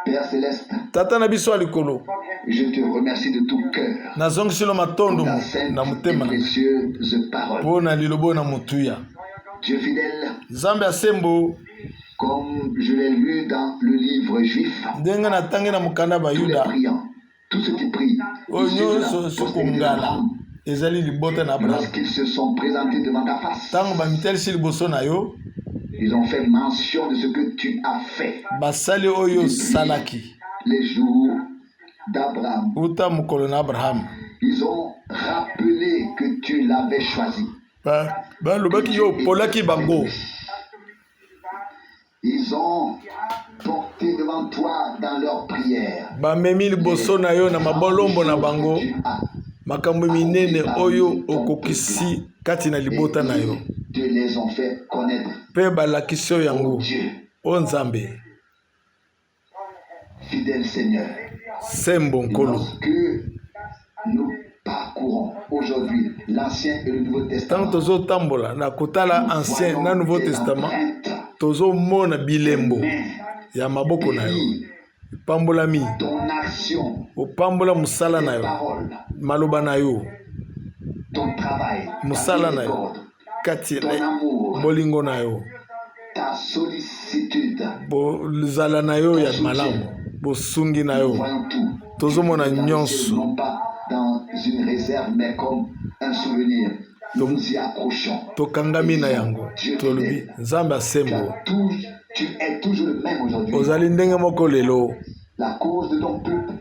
Père Céleste, tata na biso ya likolo je te remercie de tout cœur nazongisilo matondo ta sainte na et motema na précieuse parole. mpo na lilobo na motuya Dieu fidèle, nzambe ya sembo comme je l'ai lu dans le livre juif, ndenge natangi na mokanda tous les bayuda priants, tous ceux qui prient, oyo issus de la nyonso postérité sokongala d'Abraham, ezali libota na abraham lorsqu'ils se sont présentés devant ta face, ntango bamitelisi liboso na yo ils ont fait mention de ce que tu as fait basali oyo osalaki les jours d'Abraham. uta mokolo na abraham Ils ont rappelé que tu l'avais choisi. balobaki yo opolaki bango Ils ont porté devant toi dans leur prière bamemi liboso na yo na mabolombo na bango que tu as. makambo minene oyo okokisi kati na libota na yo Te les ont fait connaître. mpe balakisi yo yango Dieu, o nzambe fidèle Seigneur, sembo nkolo lorsque nous parcourons aujourd'hui l'Ancien et le Nouveau ntango Testament, tozotambola na kotala ancien na nouveau testament tozomona bilembo ya maboko na yo epambolami ton action, opambola mosala na tes yo paroles, maloba na yo ton travail, ta mosala na yo miséricorde, kati ton na amour, bolingo na yo ta sollicitude. bozala na yo ya malamu bosungi na Nous yo voyons tout. tozomona Dans le ciel, nyonso non pas dans une réserve, mais comme un souvenir. Nous nous y accrochons. tokangami na yango tolobi nzambe asembo Tu es toujours le même aujourd'hui. ozali ndenge moko lelo La cause de ton peuple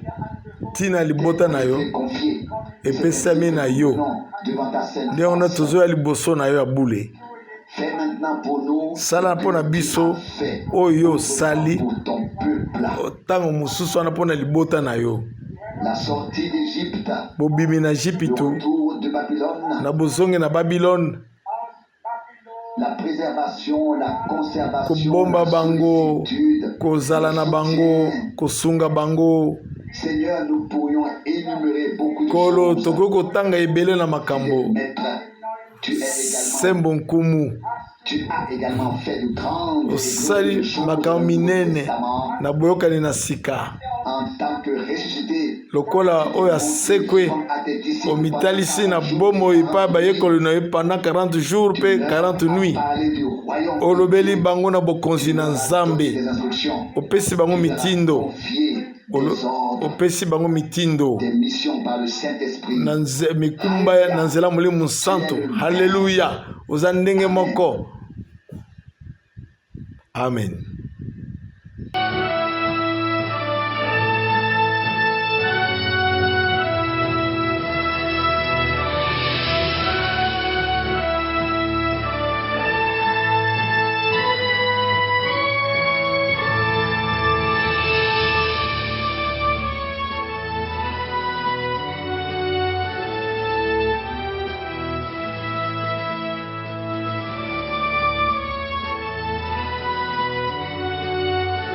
ntina libota na yo est confiée. epesami na yo Non, devant ta sainte ndenge wana face. tozoya liboso na yo ya bule Fais maintenant pour nous sala mpo na biso fais oyo osali pour ton peuple. ntango mosusu wana mpo na libota na yo La sortie d'Égypte, bobimi na le Ejipito retour de Babylone, na bozongi na Babilone la préservation, la conservation, kobomba la bango sollicitude, kozala na le bango soutien. kosunga bango Seigneur, nous pourrions énumérer beaucoup de kolo choses. tokoki kotanga ebele na makambo Maître, tu es également, sembo nkumu tu as également fait de grandes et osali glorieuses choses makambo dans le Nouveau minene Testament na boyokani na sika en tant que ressuscité. lokola oyo asekwe omitalisi na bomoi epai bayekoli na yo pendant 40 jours mpe 40 nuit olobeli bango na bokonzi na nzambe opesi bango mitindo opesi bango mitindo na mikumba na nzela molimo santo haleluya oza ndenge moko amen.